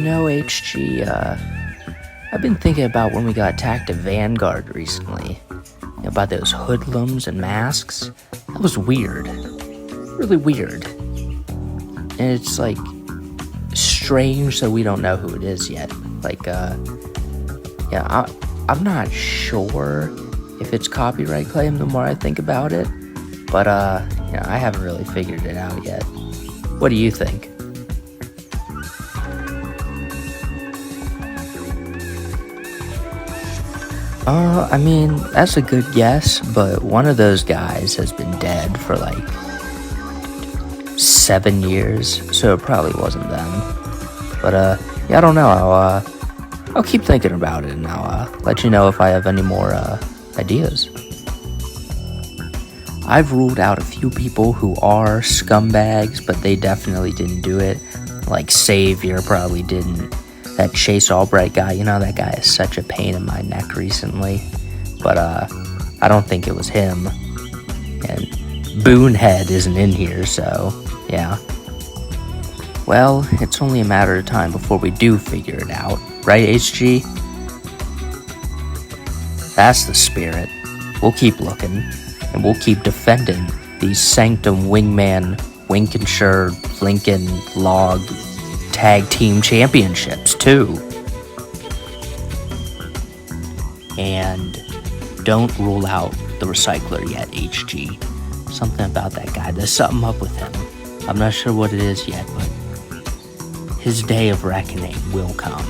HG, I've been thinking about when we got attacked at Vanguard recently. About those hoodlums and masks. That was weird. Really weird. And it's, strange that we don't know who it is yet. I'm not sure if it's copyright claim the more I think about it. But, I haven't really figured it out yet. What do you think? That's a good guess, but one of those guys has been dead for 7 years, so it probably wasn't them. But, I don't know. I'll keep thinking about it, and I'll let you know if I have any more ideas. I've ruled out a few people who are scumbags, but they definitely didn't do it. Savior probably didn't. That Chase Albright guy, that guy is such a pain in my neck recently. But, I don't think it was him. And Boonhead isn't in here, so, yeah. Well, it's only a matter of time before we do figure it out. Right, HG? That's the spirit. We'll keep looking, and we'll keep defending these Sanctum Wingman, Winkenshire, Lincoln, Log, Tag Team Championships, too. And don't rule out the Recycler yet, HG. Something about that guy. There's something up with him. I'm not sure what it is yet, but his day of reckoning will come.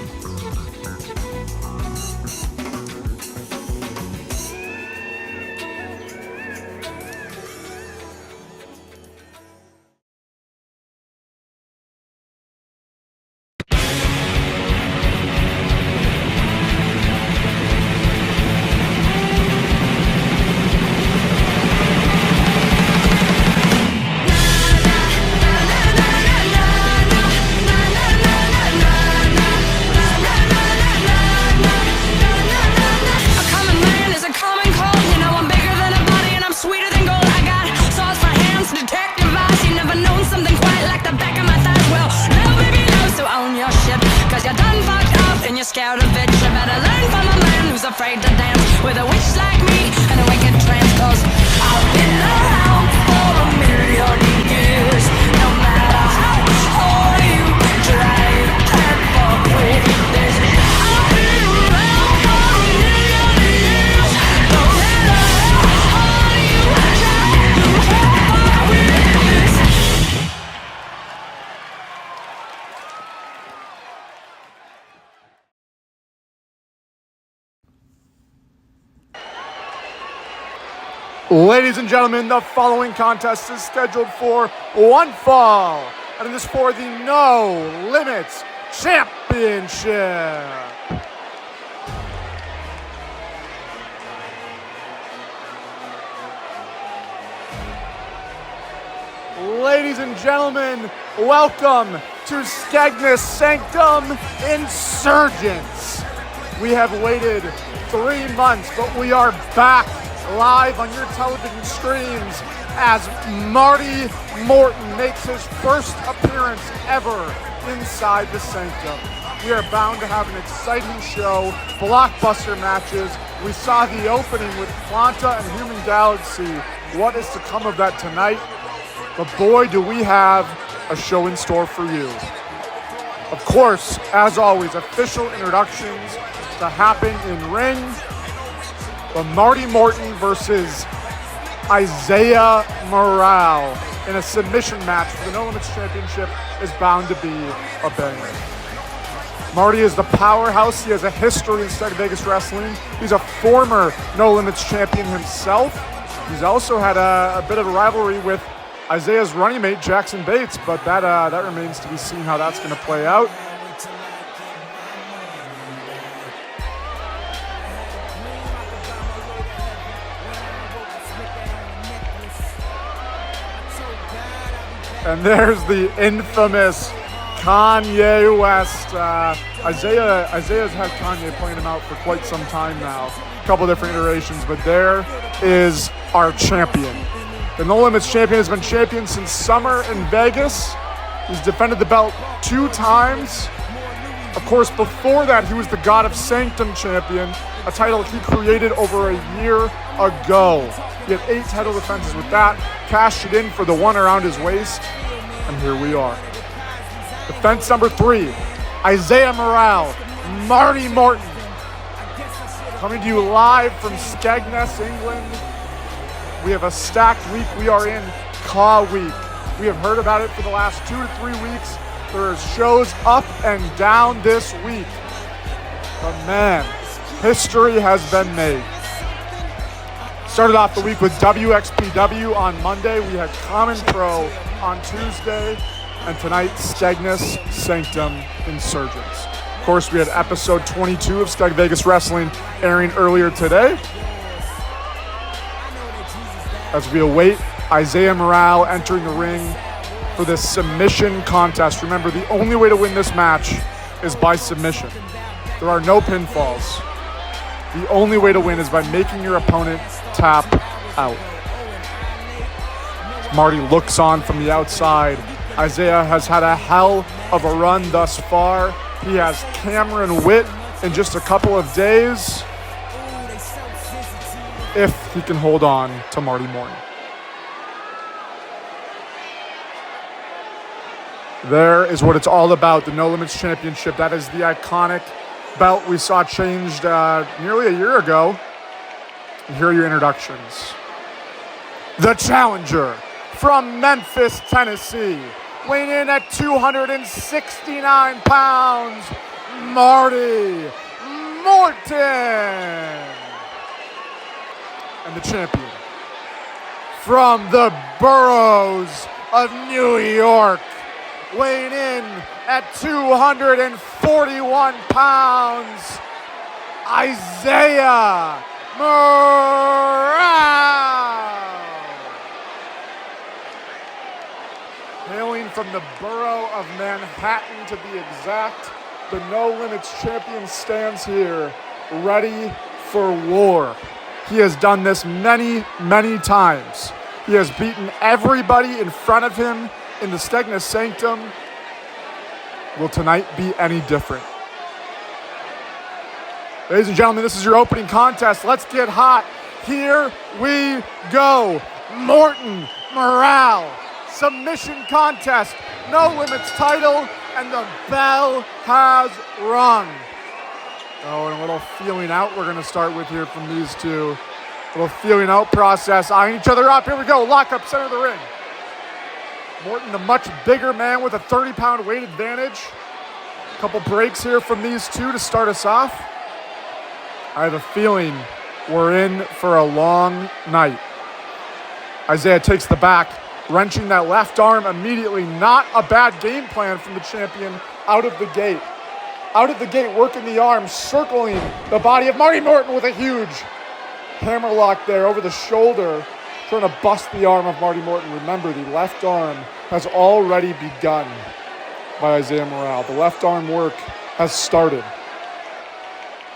Ladies and gentlemen, the following contest is scheduled for one fall, and it is for the No Limits Championship. Ladies and gentlemen, welcome to Skegness Sanctum Insurgence. We have waited 3 months, but we are back live on your television screens as Marty Morton makes his first appearance ever inside the Sanctum. We are bound to have an exciting show, blockbuster matches. We saw the opening with Quanta and Human Galaxy. What is to come of that tonight? But boy, do we have a show in store for you. Of course, as always, official introductions to happen in ring. But Marty Morton versus Isaiah Morale in a submission match for the No Limits Championship is bound to be a banger. Marty is the powerhouse. He has a history in Las Vegas wrestling. He's a former No Limits champion himself. He's also had a bit of a rivalry with Isaiah's running mate, Jackson Bates, but that remains to be seen how that's going to play out. And there's the infamous Kanye West. Isaiah's had Kanye playing him out for quite some time now. A couple different iterations, but there is our champion. The No Limits champion has been champion since summer in Vegas. He's defended the belt 2 times. Of course, before that, he was the God of Sanctum champion, a title he created over a year ago. He had 8 title defenses with that, cashed it in for the one around his waist, and here we are. Defense number 3, Isaiah Morale, Marty Morton. Coming to you live from Skegness, England. We have a stacked week. We are in Caw Week. We have heard about it for the last 2 to 3 weeks. There are shows up and down this week. But man, history has been made. Started off the week with WXPW on Monday. We had Common Pro on Tuesday. And tonight, Skegness, Sanctum, Insurgence. Of course, we had episode 22 of Skeg Vegas Wrestling airing earlier today. As we await Isaiah Morale entering the ring for this submission contest. Remember, the only way to win this match is by submission. There are no pinfalls. The only way to win is by making your opponent tap out. Marty looks on from the outside. Isaiah has had a hell of a run thus far. He has Cameron Witt in just a couple of days, if he can hold on to Marty Morton. There is what it's all about, the No Limits Championship. That is the iconic belt we saw changed nearly a year ago. And here are your introductions. The challenger from Memphis, Tennessee, weighing in at 269 pounds, Marty Morton. And the champion from the boroughs of New York, weighing in at 241 pounds, Isaiah Morale. Hailing from the borough of Manhattan, to be exact, the No Limits champion stands here, ready for war. He has done this many, many times. He has beaten everybody in front of him in the Skegness Sanctum. Will tonight be any different? Ladies and gentlemen, this is your opening contest. Let's get hot. Here we go. Morton Morale. Submission contest, No Limits title, and the bell has rung. Oh, and a little feeling out we're gonna start with here from these two. A little feeling out process, eyeing each other up. Here we go, lock up center of the ring. Morton, the much bigger man with a 30-pound weight advantage. A couple breaks here from these two to start us off. I have a feeling we're in for a long night. Isaiah takes the back, wrenching that left arm immediately. Not a bad game plan from the champion out of the gate. Out of the gate, working the arm, circling the body of Marty Morton with a huge hammerlock there over the shoulder, trying to bust the arm of Marty Morton. Remember, the left arm has already begun by Isaiah Morale. The left arm work has started.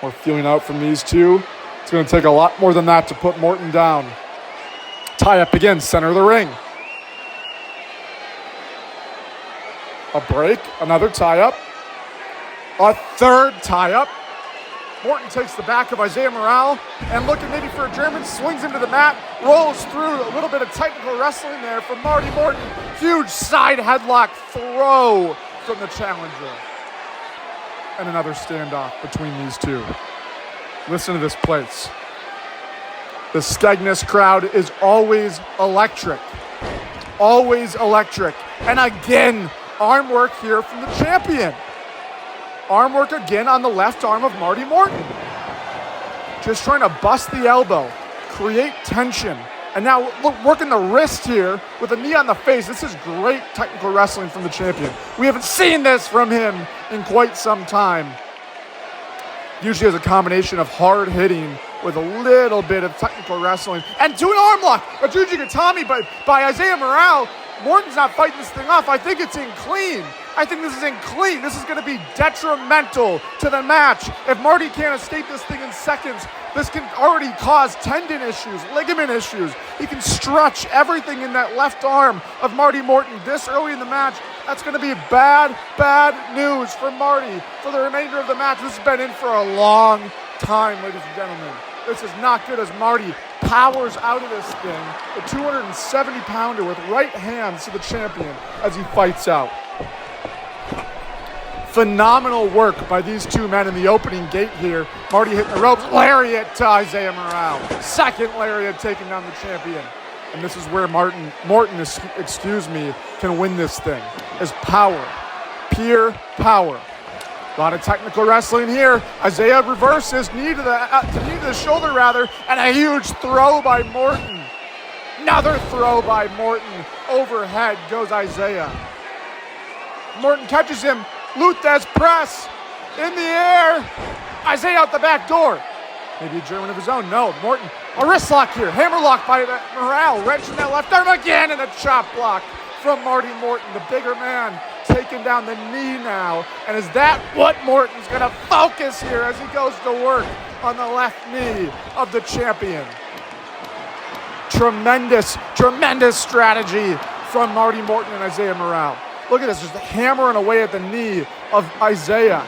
We're feeling out from these two. It's going to take a lot more than that to put Morton down. Tie up again, center of the ring. A break, another tie-up, a third tie-up. Morton takes the back of Isaiah Morale and looking maybe for a German, swings him to the mat, rolls through. A little bit of technical wrestling there from Marty Morton. Huge side headlock throw from the challenger. And another standoff between these two. Listen to this place. The Skegness crowd is always electric. Always electric. And again, arm work here from the champion. Arm work again on the left arm of Marty Morton. Just trying to bust the elbow, create tension. And now look, working the wrist here with a knee on the face. This is great technical wrestling from the champion. We haven't seen this from him in quite some time. Usually has a combination of hard hitting with a little bit of technical wrestling. And to an arm lock, a Jujigatami by Isaiah Morale. Morton's not fighting this thing off. I think it's in clean. I think this is in clean. This is going to be detrimental to the match. If Marty can't escape this thing in seconds, this can already cause tendon issues, ligament issues. He can stretch everything in that left arm of Marty Morton this early in the match. That's going to be bad news for Marty for the remainder of the match. This has been in for a long time, ladies and gentlemen. This is not good as Marty powers out of this thing. The 270-pounder with right hands to the champion as he fights out. Phenomenal work by these two men in the opening gate here. Marty hitting the ropes. Lariat to Isaiah Morale. Second lariat taking down the champion. And this is where Morton, can win this thing. Is power. Pure power. A lot of technical wrestling here. Isaiah reverses, knee to the shoulder rather, and a huge throw by Morton. Another throw by Morton. Overhead goes Isaiah. Morton catches him. Luthez press in the air. Isaiah out the back door. Maybe a German of his own. No, Morton. A wrist lock here. Hammer lock by Morale. Wrenching that left arm again, and a chop block from Marty Morton, the bigger man, taking down the knee now. And is that what Morton's going to focus here as he goes to work on the left knee of the champion? Tremendous strategy from Marty Morton and Isaiah Morale. Look at this, just hammering away at the knee of Isaiah.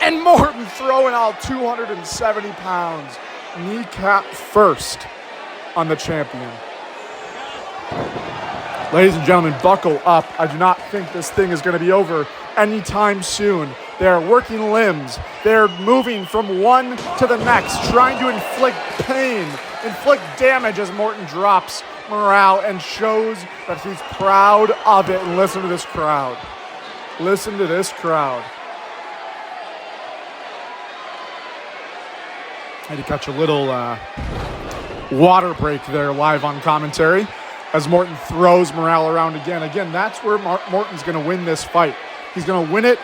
And Morton throwing all 270 pounds. Kneecap first on the champion. Ladies and gentlemen, buckle up. I do not think this thing is going to be over anytime soon. They're working limbs. They're moving from one to the next, trying to inflict pain, inflict damage as Morton drops Morale and shows that he's proud of it. And listen to this crowd. Listen to this crowd. Had to catch a little water break there live on commentary as Morton throws Morale around again. Again, that's where Morton's going to win this fight. He's going to win it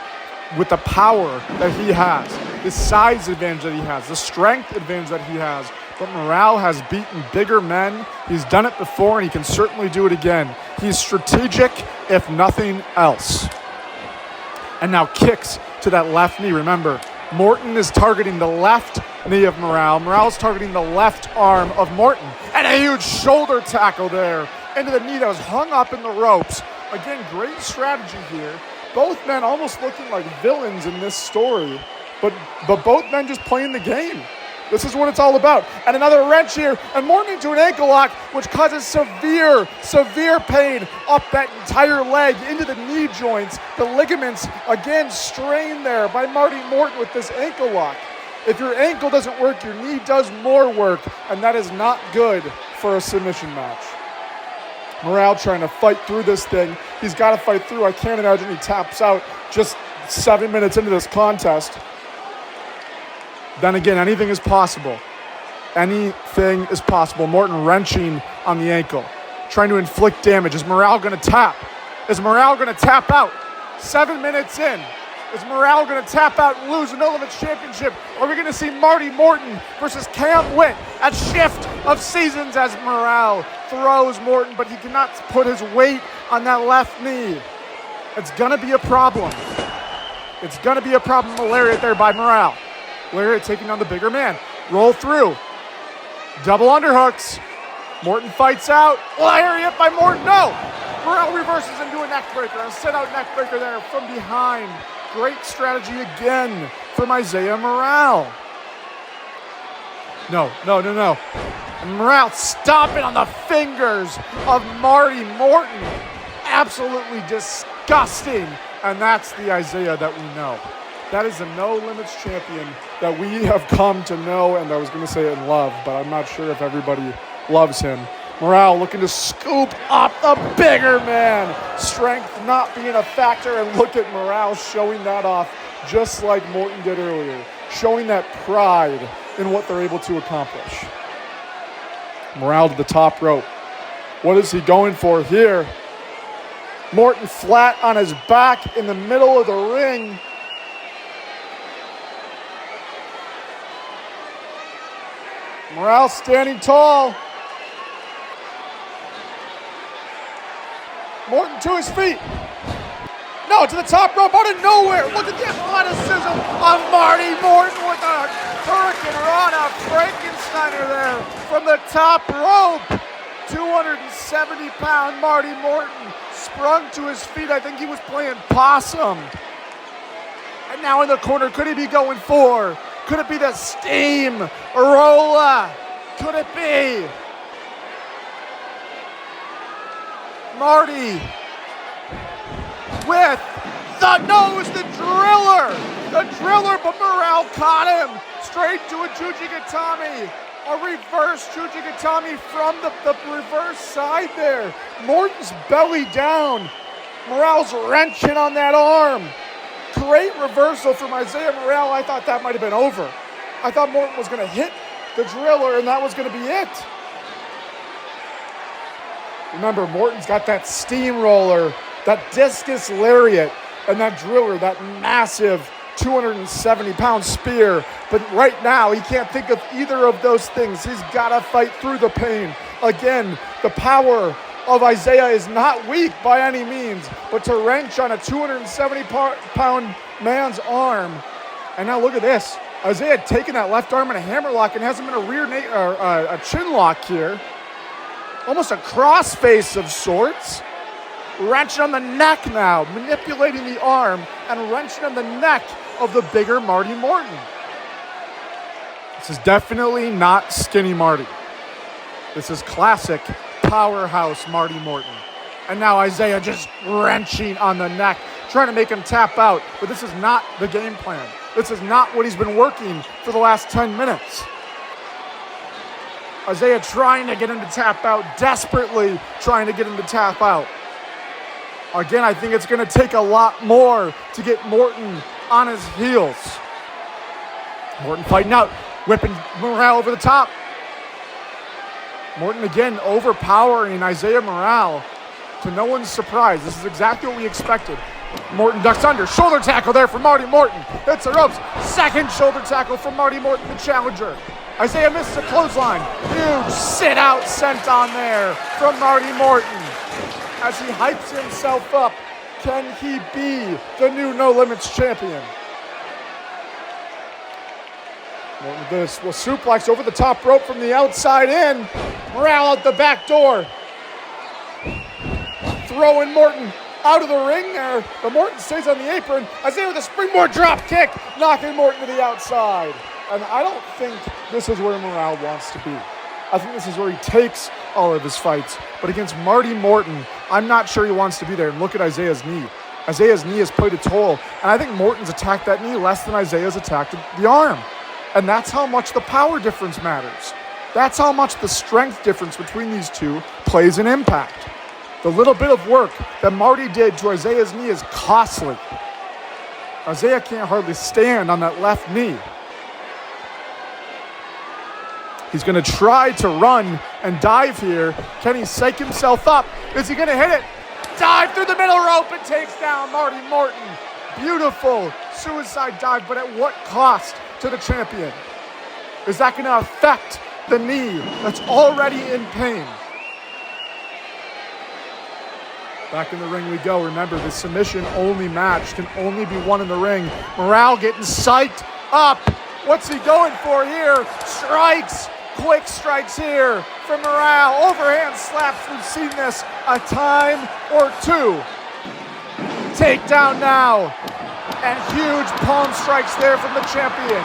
with the power that he has, the size advantage that he has, the strength advantage that he has. But Morale has beaten bigger men. He's done it before, and he can certainly do it again. He's strategic, if nothing else. And now kicks to that left knee. Remember, Morton is targeting the left knee of Morale. Morale's targeting the left arm of Morton. And a huge shoulder tackle there into the knee that was hung up in the ropes. Again, great strategy here. Both men almost looking like villains in this story, but both men just playing the game. This is what it's all about. And another wrench here, and Morton into an ankle lock, which causes severe pain up that entire leg into the knee joints. The ligaments, again, strained there by Marty Morton with this ankle lock. If your ankle doesn't work, your knee does more work, and that is not good for a submission match. Morale trying to fight through this thing. He's got to fight through. I can't imagine he taps out just 7 minutes into this contest. Then again, anything is possible. Anything is possible. Morton wrenching on the ankle, trying to inflict damage. Is Morale going to tap? Is Morale going to tap out? 7 minutes in. Is Morale going to tap out and lose the No Limits Championship? Or are we going to see Marty Morton versus Cam Witt at Shift of Seasons as Morale throws Morton, but he cannot put his weight on that left knee? It's going to be a problem. It's going to be a problem. A lariat there by Morale. Lariat taking on the bigger man. Roll through. Double underhooks. Morton fights out. Lariat by Morton. No! Morale reverses into a neckbreaker. A sit-out neckbreaker there from behind. Great strategy again from Isaiah Morale. No. Morale stomping on the fingers of Marty Morton. Absolutely disgusting. And that's the Isaiah that we know. That is the No Limits champion that we have come to know, and I was going to say and love, but I'm not sure if everybody loves him. Morale looking to scoop up the bigger man. Strength not being a factor, and look at Morale showing that off just like Morton did earlier, showing that pride in what they're able to accomplish. Morale to the top rope. What is he going for here? Morton flat on his back in the middle of the ring. Morale standing tall. Morton to his feet. No, to the top rope out of nowhere. Look at the athleticism of Marty Morton with a Hurricane Rana Frankensteiner there from the top rope. 270-pound Marty Morton sprung to his feet. I think he was playing possum. And now in the corner, could he be going for? Could it be the steam roller? Could it be? Marty with the nose, the driller, but Morale caught him straight to a Jujigatami. A reverse Jujigatami from the reverse side there. Morton's belly down. Morale's wrenching on that arm. Great reversal from Isaiah Morale. I thought that might have been over. I thought Morton was going to hit the driller and that was going to be it. Remember, Morton's got that steamroller, that discus lariat, and that driller, that massive 270-pound spear. But right now, he can't think of either of those things. He's got to fight through the pain. Again, the power of Isaiah is not weak by any means, but to wrench on a 270-pound man's arm. And now look at this. Isaiah had taken that left arm in a hammerlock and hasn't been a chin lock here. Almost a crossface of sorts. Wrenching on the neck now, manipulating the arm and wrenching on the neck of the bigger Marty Morton. This is definitely not skinny Marty. This is classic powerhouse Marty Morton. And now Isaiah just wrenching on the neck, trying to make him tap out. But this is not the game plan. This is not what he's been working for the last 10 minutes. Isaiah trying to get him to tap out, desperately trying to get him to tap out. Again, I think it's going to take a lot more to get Morton on his heels. Morton fighting out, whipping Morale over the top. Morton again overpowering Isaiah Morale to no one's surprise. This is exactly what we expected. Morton ducks under. Shoulder tackle there from Marty Morton. Hits the ropes. Second shoulder tackle from Marty Morton, the challenger. Isaiah misses a clothesline. Huge sit-out senton there from Marty Morton. As he hypes himself up, can he be the new No Limits champion? Morton with this will suplex over the top rope from the outside in. Morale out the back door. Throwing Morton out of the ring there, but Morton stays on the apron. Isaiah with a springboard drop kick, knocking Morton to the outside. And I don't think this is where Morale wants to be. I think this is where he takes all of his fights. But against Marty Morton, I'm not sure he wants to be there. And look at Isaiah's knee. Isaiah's knee has played a toll. And I think Morton's attacked that knee less than Isaiah's attacked the arm. And that's how much the power difference matters. That's how much the strength difference between these two plays an impact. The little bit of work that Marty did to Isaiah's knee is costly. Isaiah can't hardly stand on that left knee. He's going to try to run and dive here. Can he psych himself up? Is he going to hit it? Dive through the middle rope and takes down Marty Morton. Beautiful suicide dive, but at what cost to the champion? Is that going to affect the knee that's already in pain? Back in the ring we go. Remember, the submission-only match can only be won in the ring. Morale getting psyched up. What's he going for here? Strikes. Quick strikes here from Morale. Overhand slaps. We've seen this a time or two. Takedown now. And huge palm strikes there from the champion.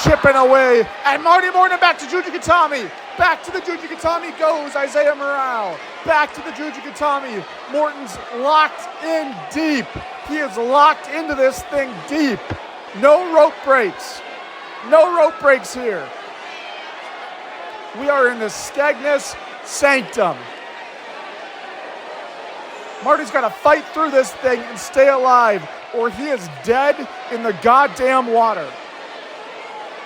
Chipping away. And Marty Morton back to Jujigatami. Back to the Jujigatami goes Isaiah Morale. Back to the Jujigatami. Morton's locked in deep. He is locked into this thing deep. No rope breaks. No rope breaks here. We are in the Skegness Sanctum. Marty's got to fight through this thing and stay alive, or he is dead in the goddamn water.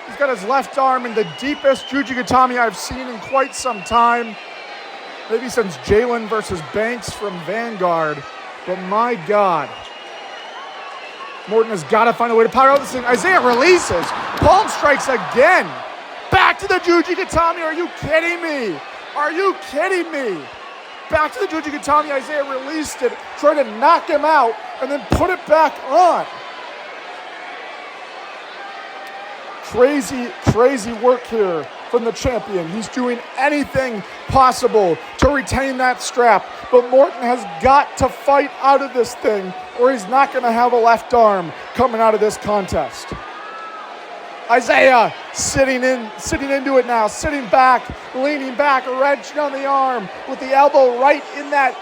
He's got his left arm in the deepest Jujigatami I've seen in quite some time. Maybe since Jalen versus Banks from Vanguard. But my God. Morton has got to find a way to power out this thing. Isaiah releases. Palm strikes again. Back to the Jujigatami. Are you kidding me? Are you kidding me? Back to the Jujigatami. Isaiah released it, tried to knock him out, and then put it back on. Crazy, crazy work here from the champion. He's doing anything possible to retain that strap, but Morton has got to fight out of this thing or he's not going to have a left arm coming out of this contest. Isaiah sitting into it now, sitting back, leaning back, wrenching on the arm with the elbow right in that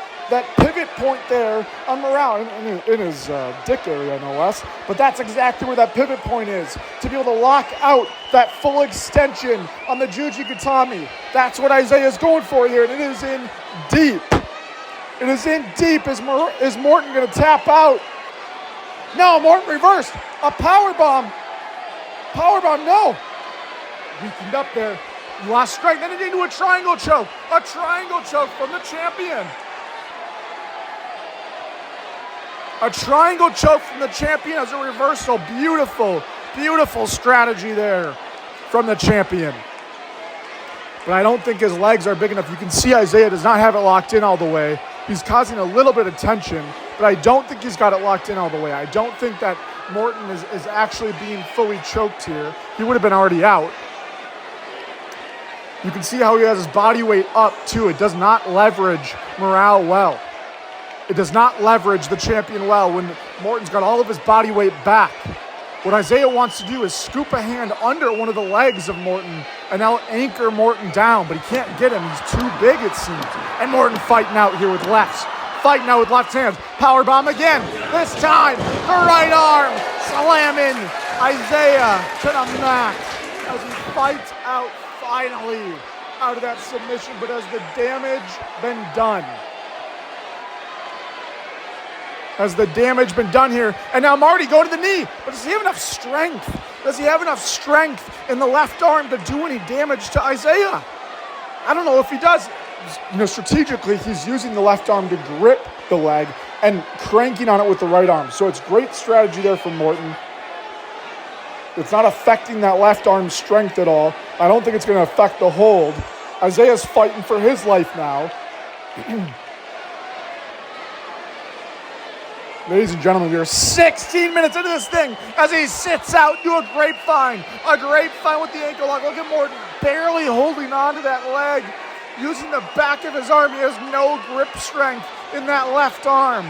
pivot point there on Morale, in his dick area no less, but that's exactly where that pivot point is, to be able to lock out that full extension on the Juji Gatami. That's what Isaiah's going for here, and it is in deep. It is in deep. Is Morton going to tap out? No, Morton reversed. A powerbomb. Powerbomb, no. Weakened up there. Lost strength, then into a triangle choke. A triangle choke from the champion. A triangle choke from the champion as a reversal. Beautiful, beautiful strategy there from the champion. But I don't think his legs are big enough. You can see Isaiah does not have it locked in all the way. He's causing a little bit of tension, but I don't think he's got it locked in all the way. I don't think that Morton is actually being fully choked here. He would have been already out. You can see how he has his body weight up too. It does not leverage Morale well. It does not leverage the champion well when Morton's got all of his body weight back. What Isaiah wants to do is scoop a hand under one of the legs of Morton and now anchor Morton down, but he can't get him. He's too big, it seems. And Morton fighting out here with lefts. Fighting out with left hands. Powerbomb again. This time, the right arm slamming Isaiah to the mat as he fights out finally out of that submission. But has the damage been done? Has the damage been done here? And now Marty going to the knee, but does he have enough strength? Does he have enough strength in the left arm to do any damage to Isaiah? I don't know if he does. You know, strategically, he's using the left arm to grip the leg and cranking on it with the right arm. So it's great strategy there from Morton. It's not affecting that left arm strength at all. I don't think it's going to affect the hold. Isaiah's fighting for his life now. Ladies and gentlemen, we are 16 minutes into this thing as he sits out, do a grapevine with the ankle lock. Look at Morton barely holding on to that leg, using the back of his arm. He has no grip strength in that left arm.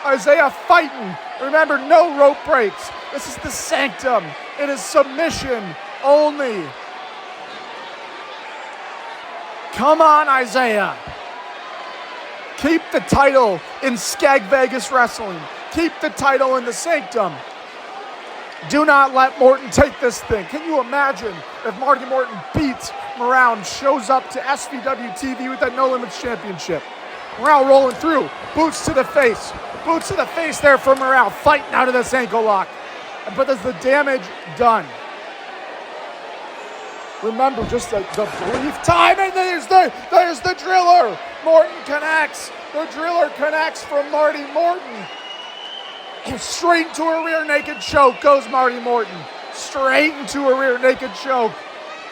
Isaiah fighting. Remember, no rope breaks. This is the Sanctum. It is submission only. Come on, Isaiah. Keep the title in Skeg Vegas Wrestling. Keep the title in the Sanctum. Do not let Morton take this thing. Can you imagine if Marty Morton beats Morale and shows up to SVW TV with that No Limits Championship? Morale rolling through. Boots to the face. Boots to the face there for Morale. Fighting out of this ankle lock. But is the damage done? Remember, just the brief time, and there's the driller. Morton connects. The driller connects from Marty Morton. Straight into a rear naked choke goes Marty Morton. Straight into a rear naked choke.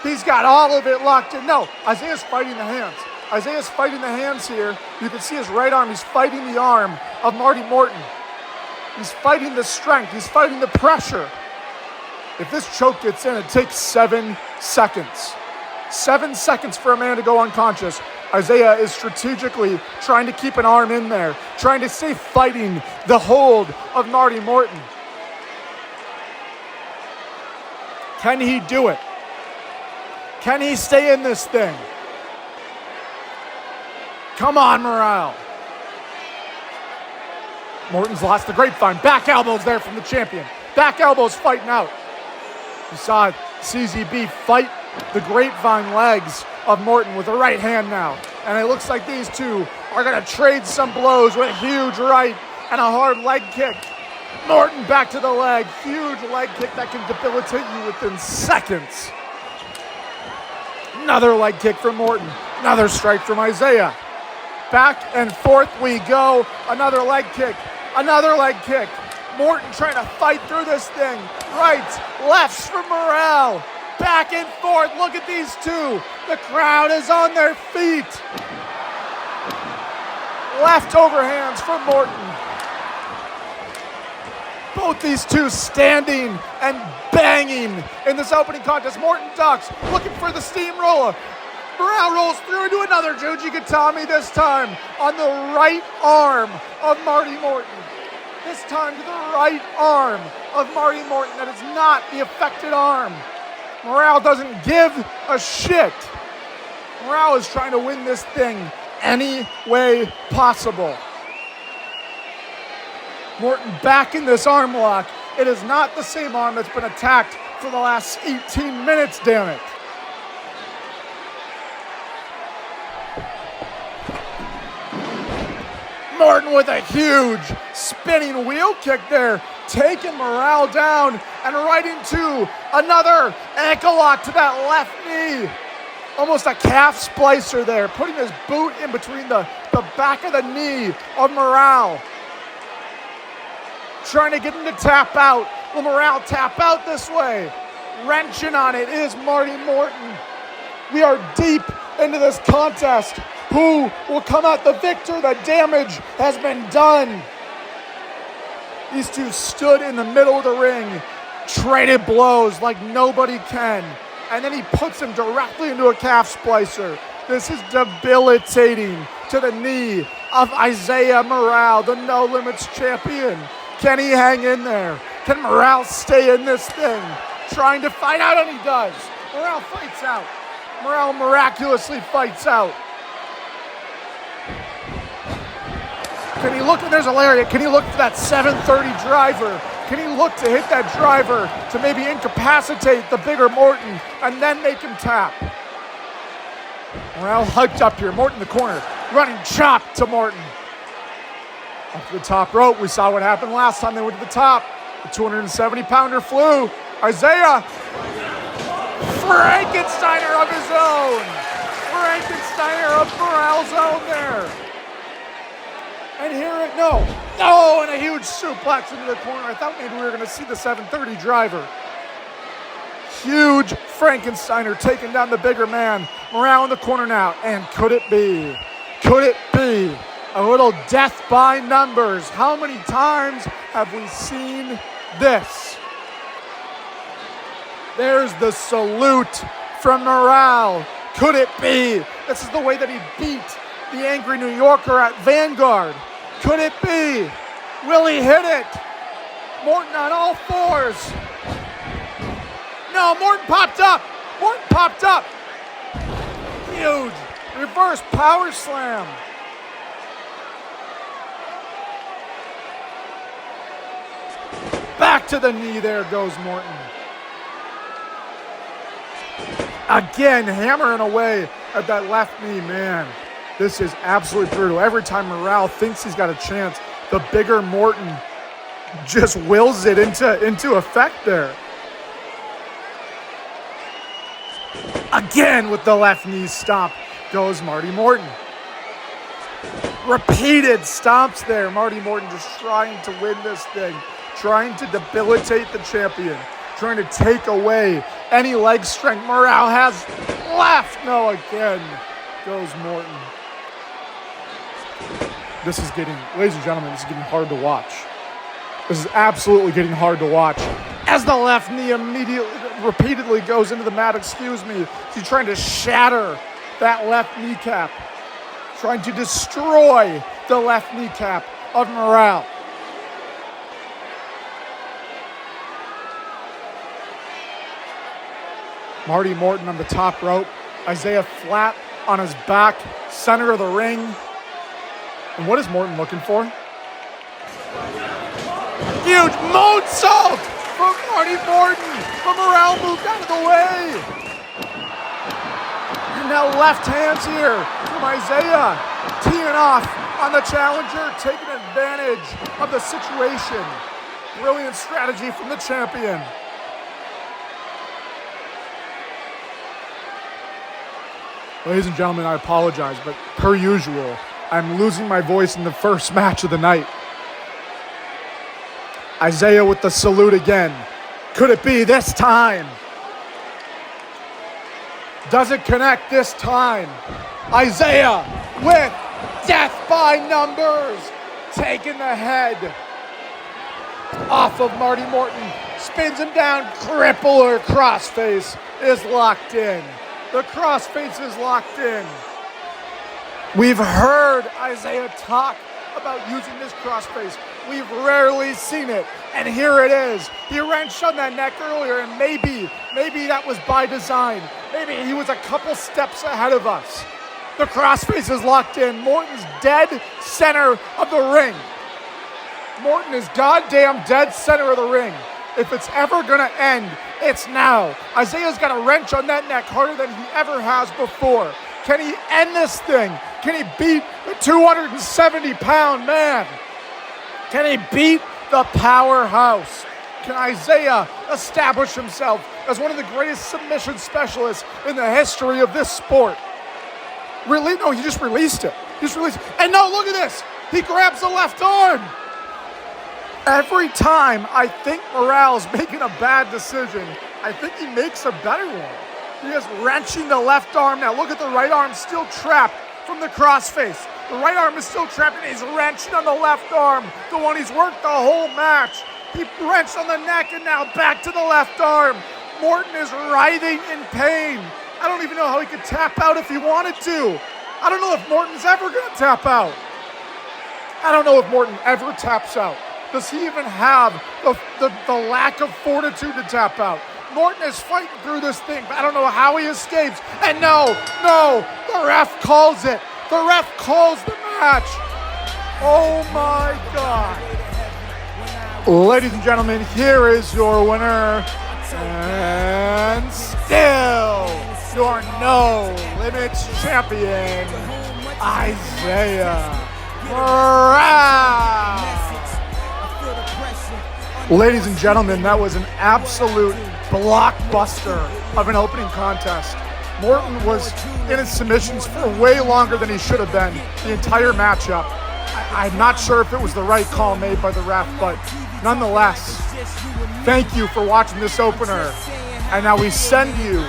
He's got all of it locked in. No, Isaiah's fighting the hands. Isaiah's fighting the hands here. You can see his right arm. He's fighting the arm of Marty Morton. He's fighting the strength. He's fighting the pressure. If this choke gets in, it takes 7 seconds. 7 seconds for a man to go unconscious. Isaiah is strategically trying to keep an arm in there, trying to stay fighting the hold of Marty Morton. Can he do it? Can he stay in this thing? Come on, Morale. Morton's lost the grapevine. Back elbows there from the champion. Back elbows fighting out. You saw CZB fight the grapevine legs of Morton with the right hand now. And it looks like these two are going to trade some blows with a huge right and a hard leg kick. Morton back to the leg. Huge leg kick that can debilitate you within seconds. Another leg kick from Morton. Another strike from Isaiah. Back and forth we go. Another leg kick. Another leg kick. Morton trying to fight through this thing. Right, lefts from Morale. Back and forth. Look at these two. The crowd is on their feet. Left overhands from Morton. Both these two standing and banging banging in this opening contest. Morton ducks, looking for the steamroller. Morale rolls through into another Juji Gatami, this time on the right arm of Marty Morton. This time to the right arm of Marty Morton. That is not the affected arm. Morale doesn't give a shit. Morale is trying to win this thing any way possible. Morton back in this arm lock. It is not the same arm that's been attacked for the last 18 minutes, damn it. Morton with a huge spinning wheel kick there, taking Morale down and right into another ankle lock to that left knee. Almost a calf splicer there, putting his boot in between the back of the knee of Morale. Trying to get him to tap out. Will Morale tap out this way? Wrenching on it is Marty Morton. We are deep into this contest. Who will come out the victor? The damage has been done. These two stood in the middle of the ring, traded blows like nobody can. And then he puts him directly into a calf splicer. This is debilitating to the knee of Isaiah Morale, the No Limits champion. Can he hang in there? Can Morale stay in this thing? Trying to fight out, and he does. Morale fights out. Morale miraculously fights out. Can he look? There's a lariat. Can he look for that 730 driver? Can he look to hit that driver to maybe incapacitate the bigger Morton and then make him tap? Morale hyped up here. Morton in the corner. Running chop to Morton. Up to the top rope. We saw what happened last time they went to the top. The 270-pounder flew. Isaiah. Frankensteiner of his own. Frankensteiner of Morale's own there. And here it, and a huge suplex into the corner. I thought maybe we were going to see the 730 driver. Huge Frankensteiner taking down the bigger man. Morale in the corner now. And could it be? Could it be a little death by numbers? How many times have we seen this? There's the salute from Morale. Could it be? This is the way that he beat the Angry New Yorker at Vanguard. Could it be? Will he hit it? Morton on all fours. No, Morton popped up. Morton popped up. Huge reverse power slam. Back to the knee, there goes Morton. Again, hammering away at that left knee, man. This is absolutely brutal. Every time Morale thinks he's got a chance, the bigger Morton just wills it into effect there. Again with the left knee stomp goes Marty Morton. Repeated stomps there. Marty Morton just trying to win this thing, trying to debilitate the champion, trying to take away any leg strength Morale has left. No, again goes Morton. This is getting, ladies and gentlemen, this is getting hard to watch. This is absolutely getting hard to watch. As the left knee repeatedly goes into the mat, he's trying to shatter that left kneecap. Trying to destroy the left kneecap of Morale. Marty Morton on the top rope. Isaiah flat on his back, center of the ring. And what is Morton looking for? Huge moonsault from Marty Morton. But Morale moved out of the way. And now left hands here from Isaiah. Teeing off on the challenger, taking advantage of the situation. Brilliant strategy from the champion. Ladies and gentlemen, I apologize, but per usual, I'm losing my voice in the first match of the night. Isaiah with the salute again. Could it be this time? Does it connect this time? Isaiah with death by numbers, taking the head off of Marty Morton. spins him down, crippler crossface is locked in. The crossface is locked in. We've heard Isaiah talk about using this crossface. We've rarely seen it, and here it is. He wrenched on that neck earlier, and maybe that was by design. Maybe he was a couple steps ahead of us. The crossface is locked in. Morton's dead center of the ring. Morton is goddamn dead center of the ring. If it's ever gonna end, it's now. Isaiah's got a wrench on that neck harder than he ever has before. Can he end this thing? Can he beat the 270-pound man? Can he beat the powerhouse? Can Isaiah establish himself as one of the greatest submission specialists in the history of this sport? No, he just released it. And no, look at this. He grabs the left arm. Every time I think Morale's making a bad decision, I think he makes a better one. He is wrenching the left arm now. Look at the right arm still trapped from the crossface. The right arm is still trapped, and he's wrenching on the left arm, the one he's worked the whole match. He wrenched on the neck, and now back to the left arm. Morton is writhing in pain. I don't even know how he could tap out if he wanted to. I don't know if Morton's ever going to tap out. I don't know if Morton ever taps out. Does he even have the lack of fortitude to tap out? Morton is fighting through this thing, but I don't know how he escapes. And no, the ref calls it. The ref calls the match. Oh my God. Ladies and gentlemen, here is your winner. And still your No Limits champion, Isaiah Morale. Ladies and gentlemen, that was an absolute blockbuster of an opening contest. Morton was in his submissions for way longer than he should have been the entire matchup. I'm not sure if it was the right call made by the ref, but nonetheless, thank you for watching this opener. And now we send you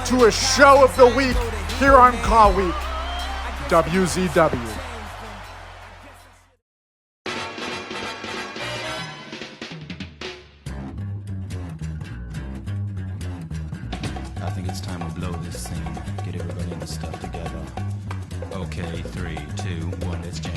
to a show of the week here on Call Week, WZW. I think it's time we blow this scene. Get everybody in the stuff together. Okay, 3, 2, 1, let's jam.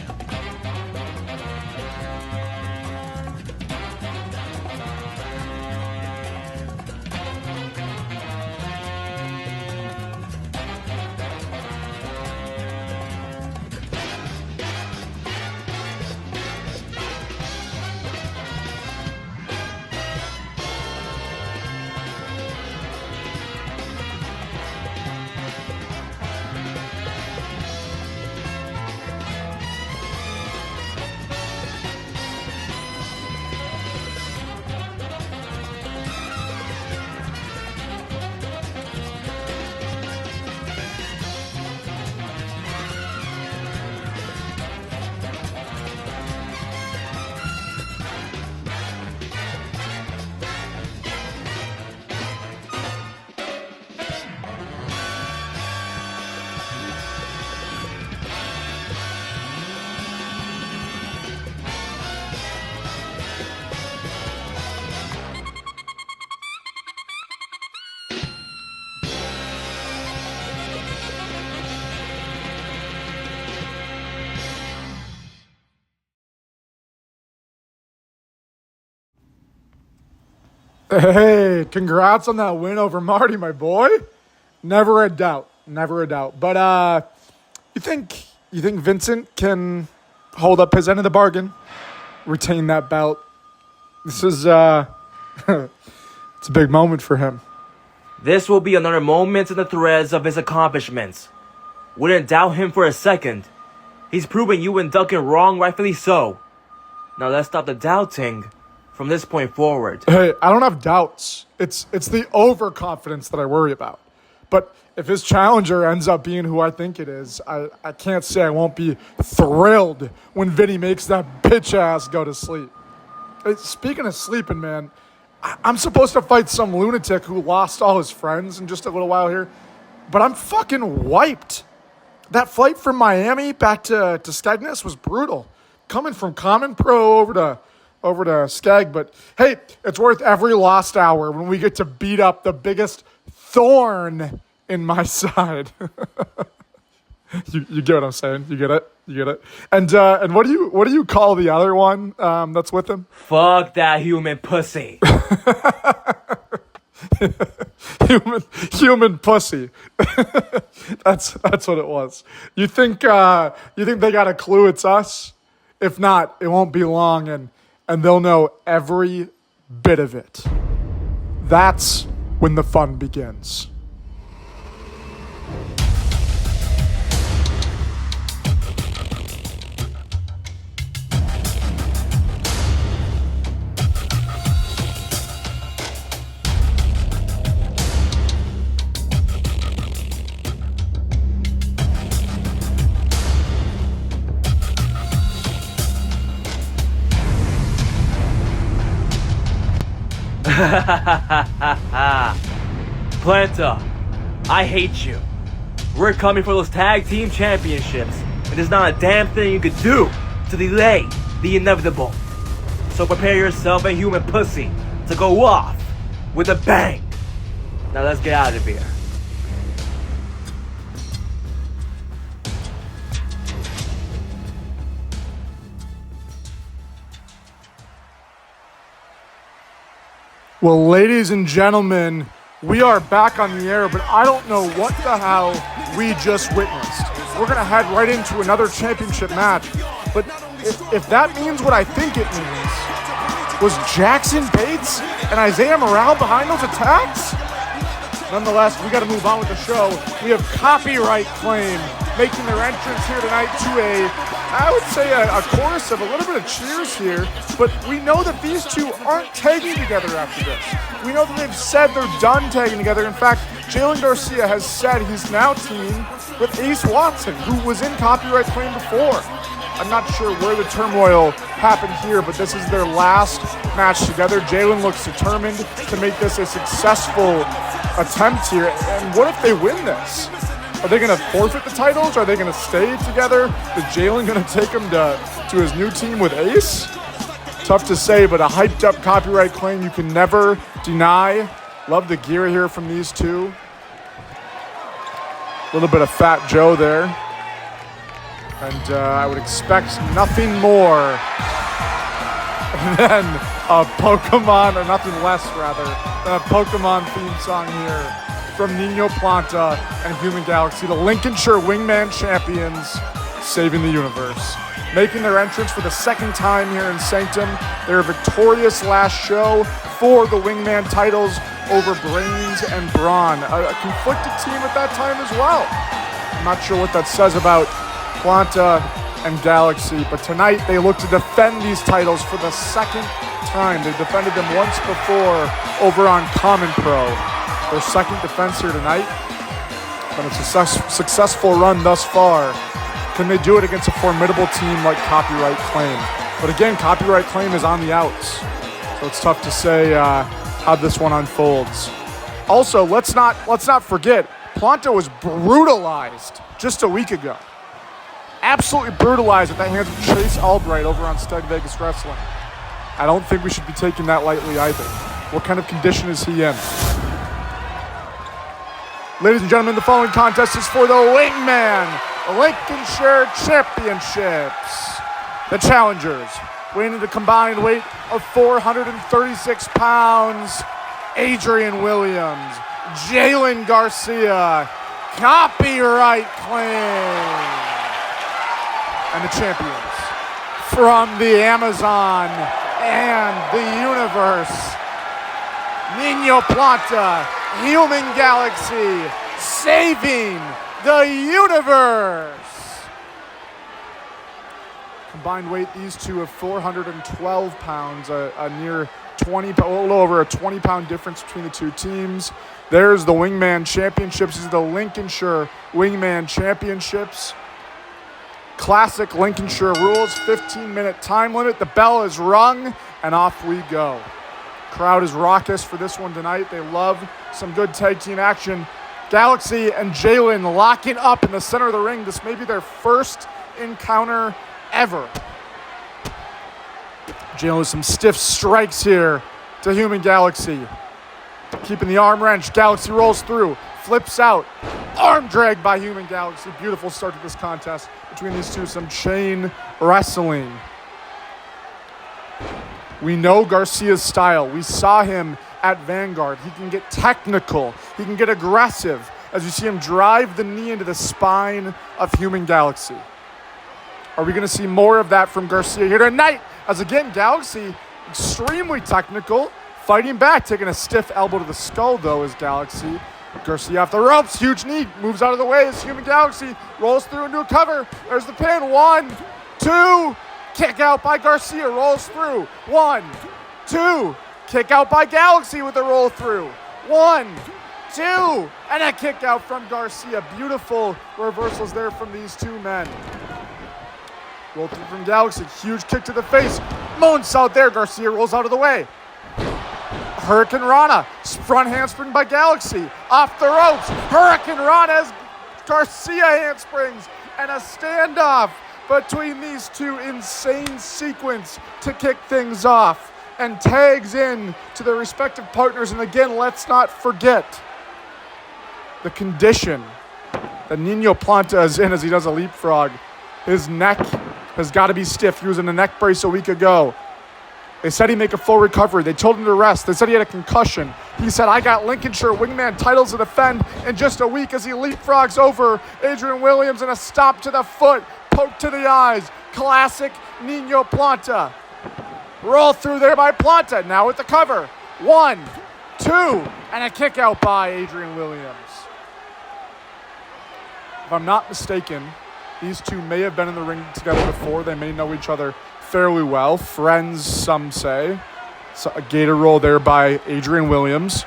Hey, congrats on that win over Marty, my boy. Never a doubt. But you think Vincent can hold up his end of the bargain, retain that belt? This is it's a big moment for him. This will be another moment in the threads of his accomplishments. Wouldn't doubt him for a second. He's proven you and Duncan wrong, rightfully so. Now let's stop the doubting from this point forward. Hey, I don't have doubts. It's the overconfidence that I worry about. But if his challenger ends up being who I think it is, I can't say I won't be thrilled when Vinny makes that bitch ass go to sleep. Hey, speaking of sleeping, man, I'm supposed to fight some lunatic who lost all his friends in just a little while here, but I'm fucking wiped. That flight from Miami back to Skegness was brutal. Coming from Common Pro over to over to Skeg. But hey, it's worth every lost hour when we get to beat up the biggest thorn in my side. You get what I'm saying? You get it? You get it? And what do you call the other one that's with him? Fuck that human pussy. human pussy. That's what it was. You think they got a clue it's us? If not, it won't be long and they'll know every bit of it. That's when the fun begins. Planta, I hate you. We're coming for those tag team championships, and there's not a damn thing you could do to delay the inevitable. So prepare yourself and human pussy to go off with a bang. Now let's get out of here. Well, ladies and gentlemen, we are back on the air, but I don't know what the hell we just witnessed. We're going to head right into another championship match, but if that means what I think it means, was Jackson Bates and Isaiah Morale behind those attacks? Nonetheless, we got to move on with the show. We have Copyright Claim making their entrance here tonight to I would say a chorus of a little bit of cheers here, but we know that these two aren't tagging together after this. We know that they've said they're done tagging together. In fact, Jalen Garcia has said he's now teaming with Ace Watson, who was in Copyright Claim before. I'm not sure where the turmoil happened here, but this is their last match together. Jalen looks determined to make this a successful attempt here. And what if they win this? Are they going to forfeit the titles? Are they going to stay together? Is Jalen going to take him to his new team with Ace? Tough to say, but a hyped up Copyright Claim you can never deny. Love the gear here from these two. A little bit of Fat Joe there. And I would expect nothing more than a Pokemon, or nothing less rather, than a Pokemon theme song here from Nino Planta and Human Galaxy, the Lincolnshire Wingman champions, saving the universe. Making their entrance for the second time here in Sanctum. Their victorious last show for the Wingman titles over Brains and Brawn. A conflicted team at that time as well. I'm not sure what that says about Planta and Galaxy, but tonight they look to defend these titles for the second time. They defended them once before over on Common Pro. Their second defense here tonight. But it's a successful run thus far. Can they do it against a formidable team like Copyright Claim? But again, Copyright Claim is on the outs. So it's tough to say how this one unfolds. Also, let's not forget, Planta was brutalized just a week ago. Absolutely brutalized at the hands of Chase Albright over on Steg Vegas Wrestling. I don't think we should be taking that lightly either. What kind of condition is he in? Ladies and gentlemen, the following contest is for the Wingman Lincolnshire Championships. The challengers, weighing in a combined weight of 436 pounds, Adrian Williams, Jalen Garcia, Copyright Claim. And the champions from the Amazon and the universe, Nino Planta, Human Galaxy, saving the universe. Combined weight, these two have 412 pounds, a near 20, a little over a 20-pound difference between the two teams. There's the Wingman Championships. This is the Lincolnshire Wingman Championships. Classic Lincolnshire rules, 15-minute time limit. The bell is rung, and off we go. Crowd is raucous for this one tonight. They love some good tag team action. Galaxy and Jalen locking up in the center of the ring. This may be their first encounter ever. Jalen with some stiff strikes here to Human Galaxy. Keeping the arm wrench. Galaxy rolls through. Flips out. Arm drag by Human Galaxy. Beautiful start to this contest between these two. Some chain wrestling. We know Garcia's style. We saw him at Vanguard. He can get technical. He can get aggressive as you see him drive the knee into the spine of Human Galaxy. Are we going to see more of that from Garcia here tonight? As again, Galaxy extremely technical. Fighting back, taking a stiff elbow to the skull though is Galaxy. Garcia off the ropes, huge knee, moves out of the way as Human Galaxy rolls through into a cover. There's the pin, 1, 2, kick out by Garcia, rolls through. 1, 2, kick out by Galaxy with a roll through. 1, 2, and a kick out from Garcia. Beautiful reversals there from these two men. Roll through from Galaxy, huge kick to the face. Moonsault there, Garcia rolls out of the way. Hurricane Rana, front handspring by Galaxy, off the ropes. Hurricane Rana as Garcia handsprings, and a standoff between these two. Insane sequence to kick things off, and tags in to their respective partners. And again, let's not forget the condition that Nino Planta is in as he does a leapfrog. His neck has got to be stiff. He was in a neck brace a week ago. They said he'd make a full recovery. They told him to rest. They said he had a concussion. He said, I got Lincolnshire Wingman titles to defend in just a week as he leapfrogs over Adrian Williams and a stomp to the foot, poke to the eyes. Classic Nino Planta. Roll through there by Planta. Now with the cover. 1, 2, and a kick out by Adrian Williams. If I'm not mistaken, these two may have been in the ring together before. They may know each other fairly well. Friends, some say. So a gator roll there by Adrian Williams.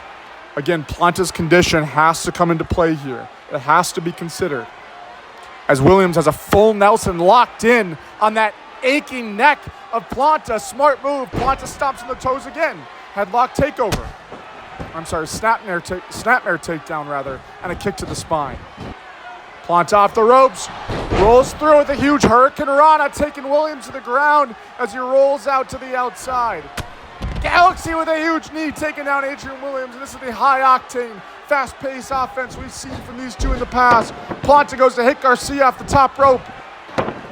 Again, Planta's condition has to come into play here. It has to be considered. As Williams has a full Nelson locked in on that aching neck of Planta. Smart move. Planta stops on the toes again. Headlock takeover. I'm sorry, snapmare takedown rather, and a kick to the spine. Planta off the ropes, rolls through with a huge Hurricane Rana, taking Williams to the ground as he rolls out to the outside. Galaxy with a huge knee, taking down Adrian Williams, and this is the high-octane, fast-paced offense we've seen from these two in the past. Planta goes to hit Garcia off the top rope.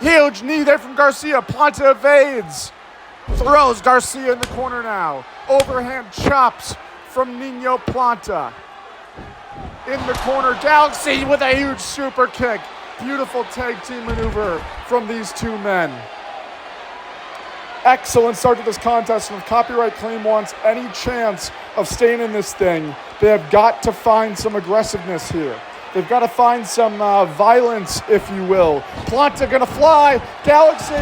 Huge knee there from Garcia. Planta evades, throws Garcia in the corner now. Overhand chops from Nino Planta. In the corner, Galaxy with a huge super kick. Beautiful tag team maneuver from these two men. Excellent start to this contest, and if Copyright Claim wants any chance of staying in this thing, they have got to find some aggressiveness here. They've got to find some violence, if you will. Planta gonna fly. Galaxy.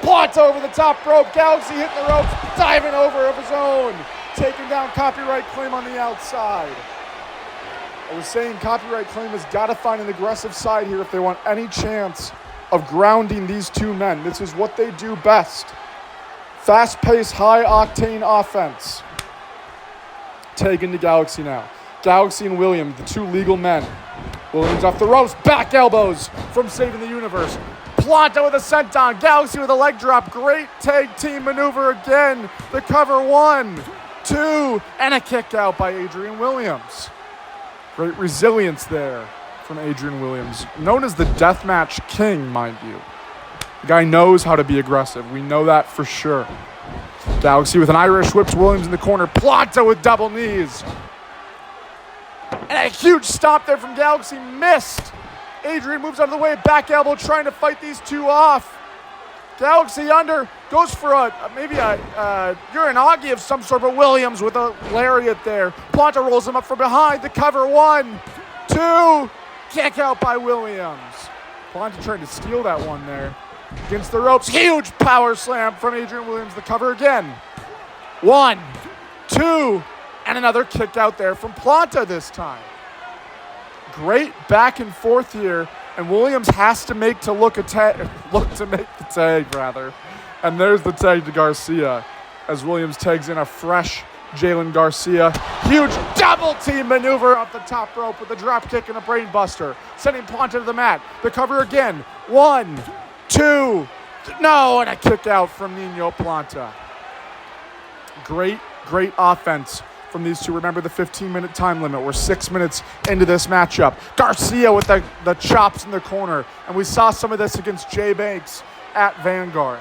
Planta over the top rope. Galaxy hitting the ropes, diving over of his own. Taking down Copyright Claim on the outside. I was saying Copyright Claim has got to find an aggressive side here if they want any chance of grounding these two men. This is what they do best. Fast-paced, high-octane offense. Tag into Galaxy now. Galaxy and Williams, the two legal men. Williams off the ropes, back elbows from Saving the Universe. Planta with a senton, Galaxy with a leg drop. Great tag team maneuver again. The cover, 1, 2, and a kick out by Adrian Williams. Great resilience there from Adrian Williams. Known as the Deathmatch King, mind you. The guy knows how to be aggressive. We know that for sure. Galaxy with an Irish whip to Williams in the corner. Planta with double knees. And a huge stop there from Galaxy. Missed. Adrian moves out of the way. Back elbow trying to fight these two off. Galaxy under. Goes for maybe a Uranagi of some sort, but Williams with a lariat there. Planta rolls him up from behind. The cover, 1, 2. Kick out by Williams. Planta trying to steal that one there. Against the ropes. Huge power slam from Adrian Williams. The cover again. 1, 2. And another kick out there from Planta this time. Great back and forth here. And Williams has to make to make the tag rather. And there's the tag to Garcia as Williams tags in a fresh Jalen Garcia. Huge double team maneuver off the top rope with a drop kick and a brain buster. Sending Planta to the mat. The cover again. 1, 2. No, and a kick out from Nino Planta. Great offense from these two. Remember the 15-minute time limit. We're 6 minutes into this matchup. Garcia with the chops in the corner. And we saw some of this against Jay Banks at Vanguard.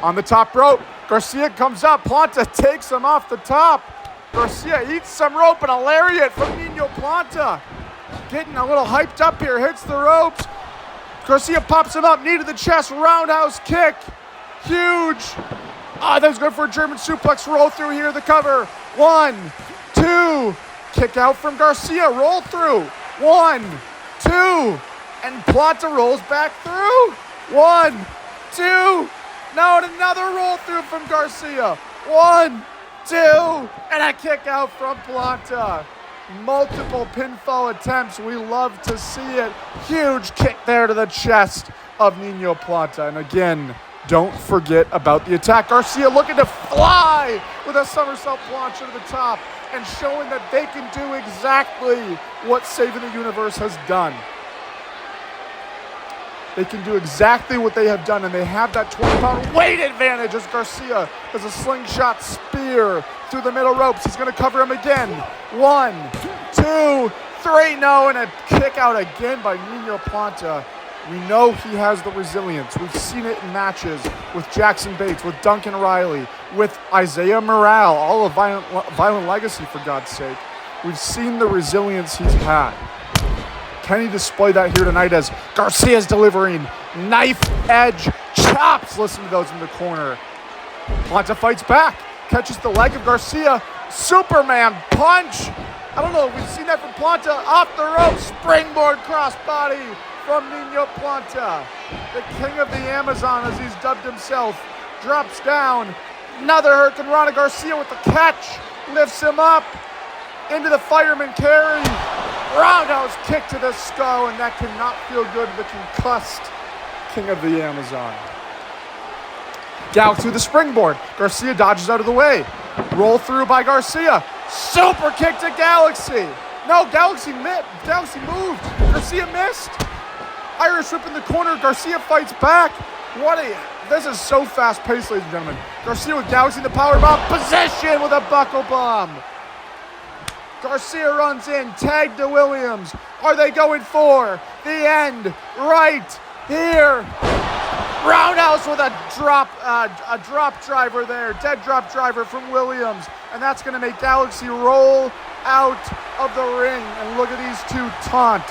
On the top rope, Garcia comes up. Planta takes him off the top. Garcia eats some rope and a lariat from Nino Planta. Getting a little hyped up here, hits the ropes. Garcia pops him up, knee to the chest, roundhouse kick. Huge. That was good for a German suplex. Roll through here, the cover. 1, 2. Kick out from Garcia, roll through. 1, 2. And Planta rolls back through. 1, 2. Now and another roll through from Garcia. 1, 2. And a kick out from Planta. Multiple pinfall attempts. We love to see it. Huge kick there to the chest of Nino Planta. And again, don't forget about the attack. Garcia looking to fly with a somersault plancha to the top and showing that they can do exactly what Saving the Universe has done. They can do exactly what they have done, and they have that 20-pound weight advantage as Garcia does a slingshot spear through the middle ropes. He's going to cover him again. 1, 2, 3. No, and a kick out again by Nino Planta. We know he has the resilience. We've seen it in matches with Jackson Bates, with Duncan Riley, with Isaiah Morale, all of Violent Legacy, for God's sake. We've seen the resilience he's had. Can he display that here tonight as Garcia's delivering knife edge chops? Listen to those in the corner. Planta fights back, catches the leg of Garcia. Superman punch. I don't know if we've seen that from Planta. Off the rope, springboard crossbody from Nino Planta. The king of the Amazon, as he's dubbed himself, drops down. Another Hurricane Rana. Garcia with the catch, lifts him up into the fireman carry. Roundhouse kick to the skull, and that cannot feel good to the concussed king of the Amazon. Galaxy with the springboard. Garcia dodges out of the way. Roll through by Garcia. Super kick to Galaxy. No, Galaxy moved. Garcia missed. Irish whip in the corner. Garcia fights back. This is so fast paced, ladies and gentlemen. Garcia with Galaxy in the power bomb position with a buckle bomb. Garcia runs in, tag to Williams. Are they going for the end right here? Roundhouse with a drop driver there. Dead drop driver from Williams. And that's going to make Galaxy roll out of the ring. And look at these two taunt.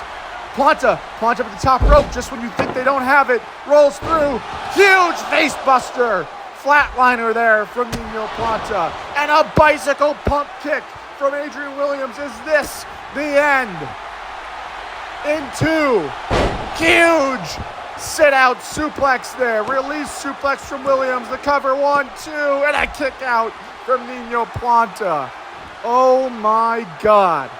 Planta at the top rope just when you think they don't have it. Rolls through. Huge face buster. Flatliner there from Nino Planta. And a bicycle pump kick from Adrian Williams. Is this the end? Into huge sit-out suplex there. Release suplex from Williams. The cover, 1, 2, and a kick out from Nino Planta. Oh my God.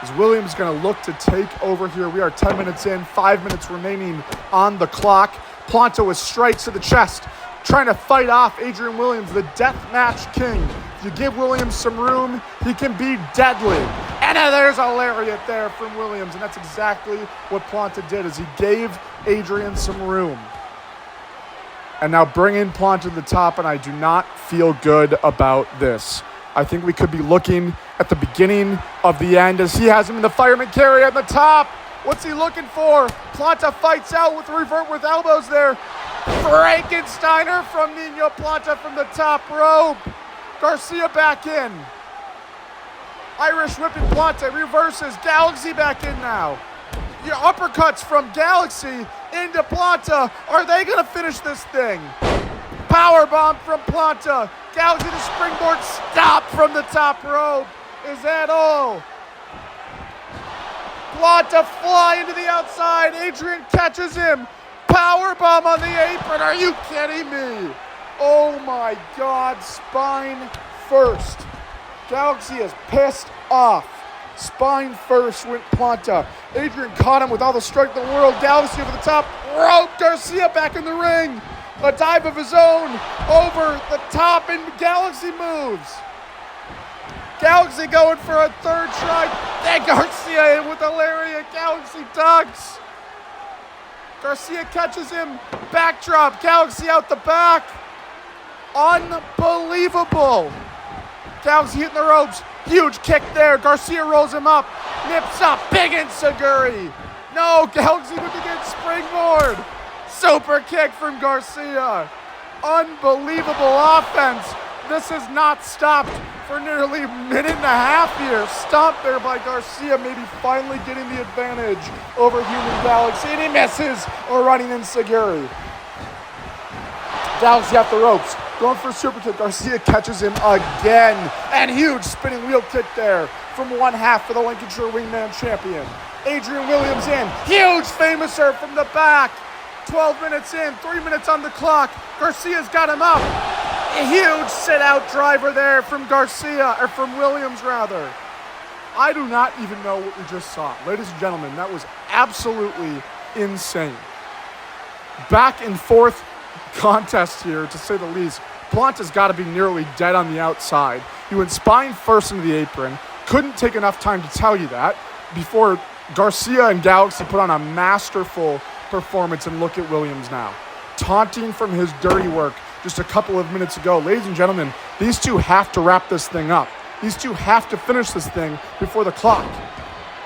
Is Williams going to look to take over here? We are 10 minutes in, 5 minutes remaining on the clock. Planta with strikes to the chest, trying to fight off Adrian Williams, the deathmatch king. If you give Williams some room, he can be deadly. And there's a lariat there from Williams, and that's exactly what Planta did, is he gave Adrian some room. And now bring in Planta to the top, and I do not feel good about this. I think we could be looking at the beginning of the end as he has him in the fireman carry at the top. What's he looking for? Planta fights out with revert with elbows there. Frankensteiner from Nino Planta from the top rope. Garcia back in. Irish whipping Planta, reverses. Galaxy back in now. Your uppercuts from Galaxy into Planta. Are they going to finish this thing? Powerbomb from Planta. Galaxy the springboard stop from the top rope. Is that all? Planta fly into the outside. Adrian catches him. Powerbomb on the apron. Are you kidding me? Oh my God. Spine first. Galaxy is pissed off. Spine first went Planta. Adrian caught him with all the strength in the world. Galaxy over the top rope. Garcia back in the ring. A dive of his own over the top, and Galaxy moves. Galaxy going for a third try. Then Garcia in with a lariat. Galaxy ducks. Garcia catches him. Backdrop. Galaxy out the back. Unbelievable. Galaxy hitting the ropes. Huge kick there. Garcia rolls him up. Nips up. Big enziguri. No, Galaxy with the good springboard. Super kick from Garcia. Unbelievable offense. This has not stopped for nearly a minute and a half here. Stopped there by Garcia, maybe finally getting the advantage over Human Galaxy. And he misses a running enziguri. Galaxy off the ropes. Going for a super kick. Garcia catches him again. And huge spinning wheel kick there from one half for the Lincolnshire Wingman champion. Adrian Williams in. Huge famouser from the back. 12 minutes in. 3 minutes on the clock. Garcia's got him up. A huge sit-out driver there from Garcia, or from Williams rather. I do not even know what we just saw. Ladies and gentlemen, that was absolutely insane. Back and forth contest here, to say the least. Planta's got to be nearly dead on the outside. He went spine first into the apron. Couldn't take enough time to tell you that before Garcia and Galaxy put on a masterful performance. And look at Williams now. Taunting from his dirty work just a couple of minutes ago. Ladies and gentlemen, these two have to wrap this thing up. These two have to finish this thing before the clock.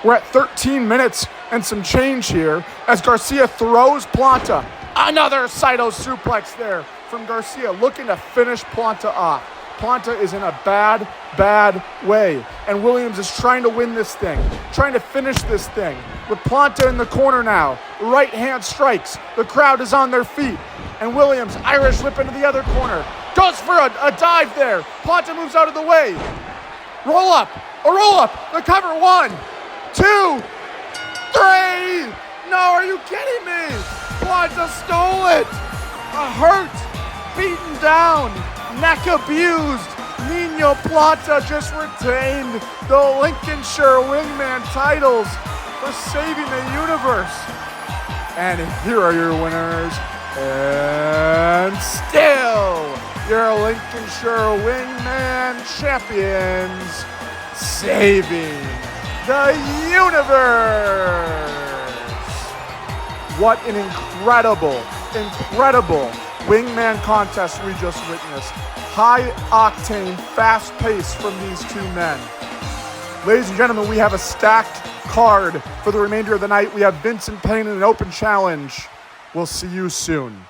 We're at 13 minutes and some change here as Garcia throws Planta. Another Saito suplex there from Garcia, looking to finish Planta off. Planta is in a bad, bad way. And Williams is trying to win this thing, trying to finish this thing. With Planta in the corner now, right hand strikes. The crowd is on their feet. And Williams, Irish whip into the other corner. Goes for a dive there. Planta moves out of the way. Roll up, a roll up. The cover, 1, 2, 3. No, are you kidding me? Planta stole it. Hurt, beaten down, neck abused. Nino Plata just retained the Lincolnshire Wingman titles for saving the universe. And here are your winners. And still, your Lincolnshire Wingman champions, saving the universe. What an incredible Wingman contest we just witnessed. High octane, fast pace from these two men. Ladies and gentlemen, we have a stacked card for the remainder of the night. We have Vincent Payne in an open challenge. We'll see you soon.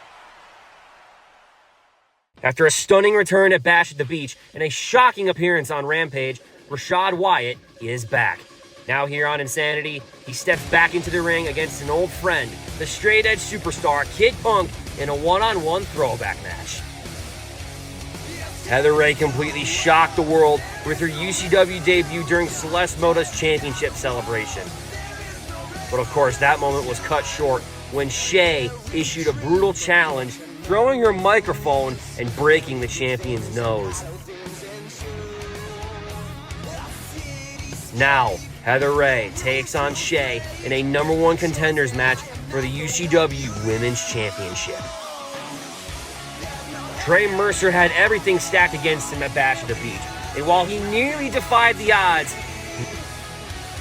After a stunning return at Bash at the Beach and a shocking appearance on Rampage, Rashad Wyatt is back. Now here on Insanity, he steps back into the ring against an old friend, the straight edge superstar Kid Punk, in a one-on-one throwback match. Heather Ray completely shocked the world with her UCW debut during Celeste Moda's championship celebration. But of course, that moment was cut short when Shay issued a brutal challenge, throwing her microphone and breaking the champion's nose. Now, Heather Ray takes on Shay in a number 1 contenders match for the UCW Women's Championship. Trey Mercer had everything stacked against him at Bash at the Beach, and while he nearly defied the odds,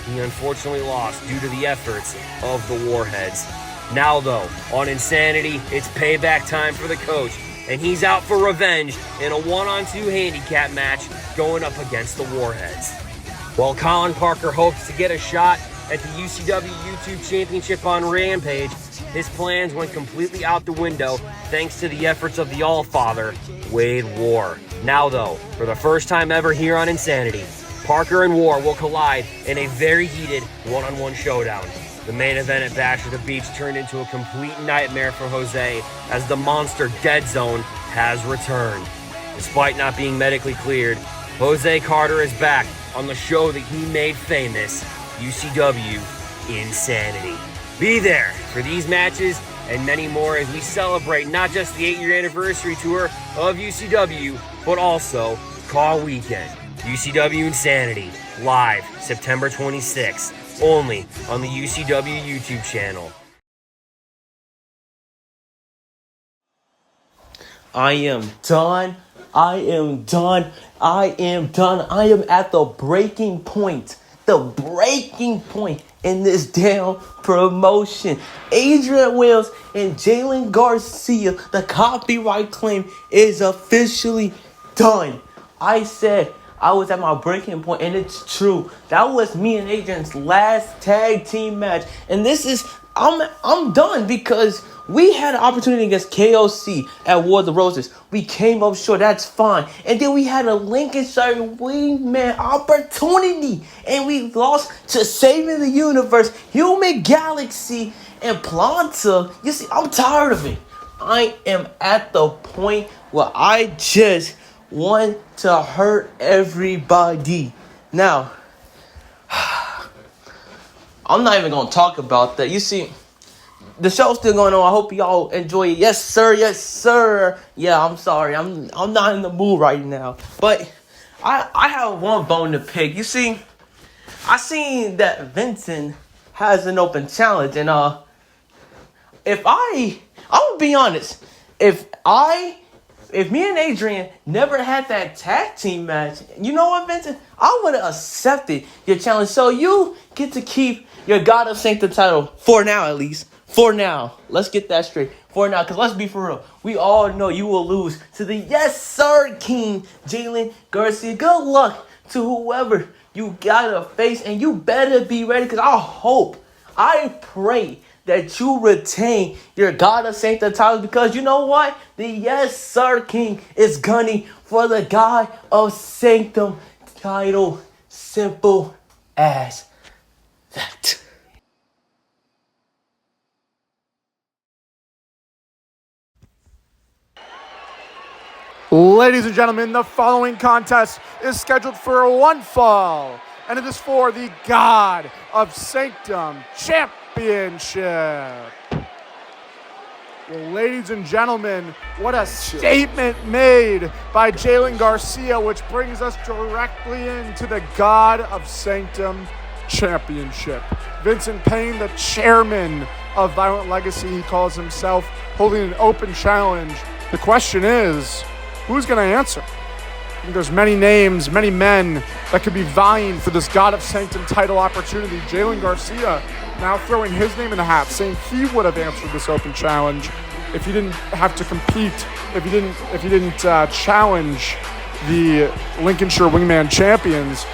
he unfortunately lost due to the efforts of the Warheads. Now though, on Insanity, it's payback time for the coach, and he's out for revenge in a 1-on-2 handicap match going up against the Warheads. While Colin Parker hopes to get a shot at the UCW YouTube Championship on Rampage, his plans went completely out the window thanks to the efforts of the Allfather, Wade War. Now though, for the first time ever here on Insanity, Parker and War will collide in a very heated 1-on-1 showdown. The main event at Bash at the Beach turned into a complete nightmare for Jose as the monster Dead Zone has returned. Despite not being medically cleared, Jose Carter is back on the show that he made famous, UCW Insanity. Be there for these matches and many more as we celebrate not just the 8-year anniversary tour of UCW, but also Call Weekend. UCW Insanity, live September 26th, only on the UCW YouTube channel. I am done. I am done. I am done. I am at the breaking point. The breaking point. in this damn promotion. Adrian Williams and Jalen Garcia, the copyright claim is officially done. I said I was at my breaking point, and it's true. That was me and Adrian's last tag team match. And this is, I'm done because we had an opportunity against KOC at War of the Roses. We came up short, that's fine. And then we had a Lincolnshire Wingman opportunity, and we lost to Saving the Universe, Human Galaxy, and Planta. You see, I'm tired of it. I am at the point where I just want to hurt everybody. Now, I'm not even going to talk about that. You see, the show's still going on. I hope y'all enjoy it. Yes, sir. Yes, sir. Yeah, I'm sorry. I'm not in the mood right now. But I have one bone to pick. You see, I seen that Vincent has an open challenge. And I'm gonna be honest. If me and Adrian never had that tag team match, you know what, Vincent? I would have accepted your challenge. So you get to keep your God of Sanctum title for now, at least. For now. Let's get that straight. For now, because let's be for real. We all know you will lose to the yes, sir, King, Jalen Garcia. Good luck to whoever you gotta face, and you better be ready, because I pray that you retain your God of Sanctum title, because you know what? The yes, sir, King is gunning for the God of Sanctum title. Simple as that. Ladies and gentlemen, the following contest is scheduled for one fall, and it is for the God of Sanctum Championship. Well, ladies and gentlemen, what a statement made by Jalen Garcia, which brings us directly into the God of Sanctum Championship. Vincent Payne, the chairman of Violent Legacy, he calls himself, holding an open challenge. The question is, who's going to answer? I think there's many names, many men that could be vying for this God of Sanctum title opportunity. Jalen Garcia now throwing his name in the hat, saying he would have answered this open challenge if he didn't have to compete, if he didn't challenge the Lincolnshire Wingman champions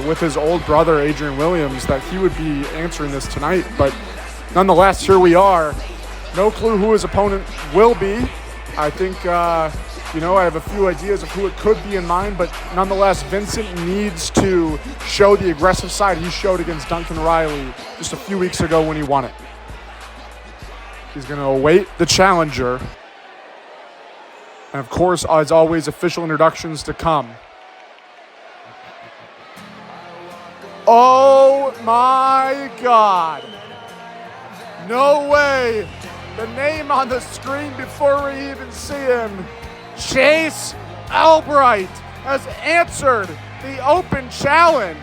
with his old brother Adrian Williams, that he would be answering this tonight. But nonetheless, here we are. No clue who his opponent will be. I think I have a few ideas of who it could be in mind, but nonetheless, Vincent needs to show the aggressive side he showed against Duncan Riley just a few weeks ago when he won it. He's going to await the challenger. And of course, as always, official introductions to come. Oh my God. No way. The name on the screen before we even see him. Chase Albright has answered the open challenge.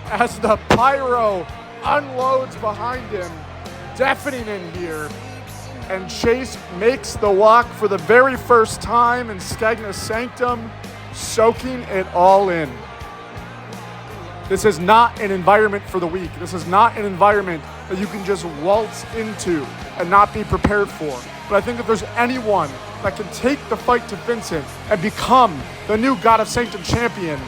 As the pyro unloads behind him, deafening in here, and Chase makes the walk for the very first time in Skegness Sanctum, soaking it all in. This is not an environment for the weak. This is not an environment that you can just waltz into and not be prepared for. But I think if there's anyone that can take the fight to Vincent and become the new God of Sanctum champion,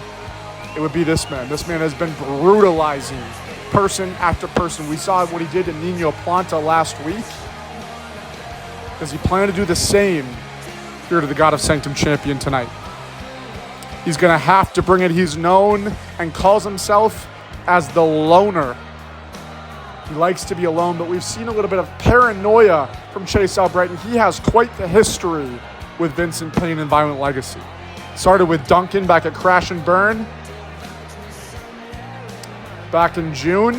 it would be this man. This man has been brutalizing person after person. We saw what he did to Nino Planta last week. Does he plan to do the same here to the God of Sanctum champion tonight? He's going to have to bring it. He's known and calls himself as the loner. He likes to be alone, but we've seen a little bit of paranoia from Chase Albright, and he has quite the history with Vincent Payne and Violent Legacy. Started with Duncan back at Crash and Burn back in June,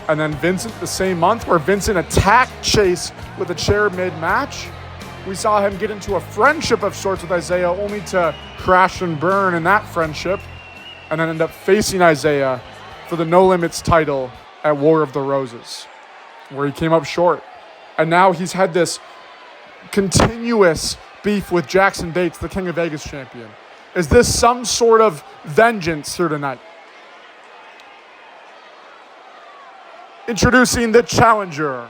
and then Vincent the same month, where Vincent attacked Chase with a chair mid-match. We saw him get into a friendship of sorts with Isaiah, only to crash and burn in that friendship, and then end up facing Isaiah for the No Limits title at War of the Roses, where he came up short. And now he's had this continuous beef with Jackson Bates, the King of Vegas champion. Is this some sort of vengeance here tonight? Introducing the challenger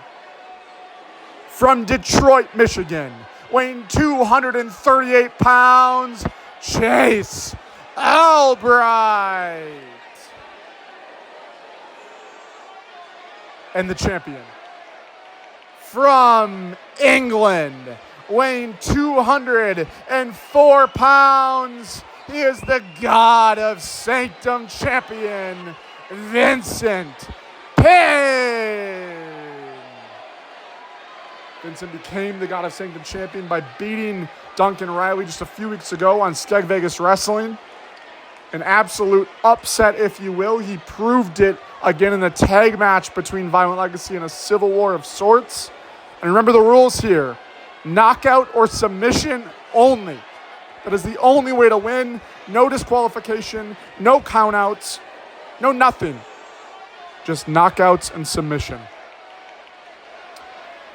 from Detroit, Michigan, weighing 238 pounds, Chase Albright. And the champion from England, weighing 204 pounds, he is the God of Sanctum champion, Vincent Payne. Vincent became the God of Sanctum champion by beating Duncan Riley just a few weeks ago on Skeg Vegas Wrestling. An absolute upset, if you will. He proved it again in the tag match between Violent Legacy and a civil war of sorts. And remember the rules here. Knockout or submission only. That is the only way to win. No disqualification, no countouts, no nothing. Just knockouts and submission.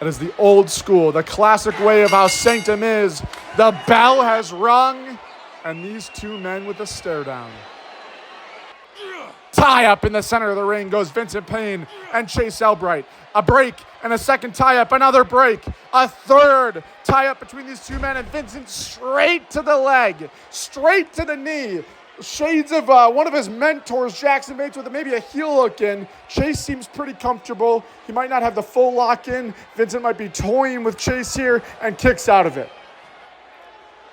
That is the old school, the classic way of how Sanctum is. The bell has rung, and these two men with a stare down. Tie up in the center of the ring goes Vincent Payne and Chase Albright. A break and a second tie up, another break, a third tie up between these two men, and Vincent straight to the leg, straight to the knee. Shades of one of his mentors, Jackson Bates, with maybe a heel hook in. Chase seems pretty comfortable. He might not have the full lock in. Vincent might be toying with Chase here and kicks out of it.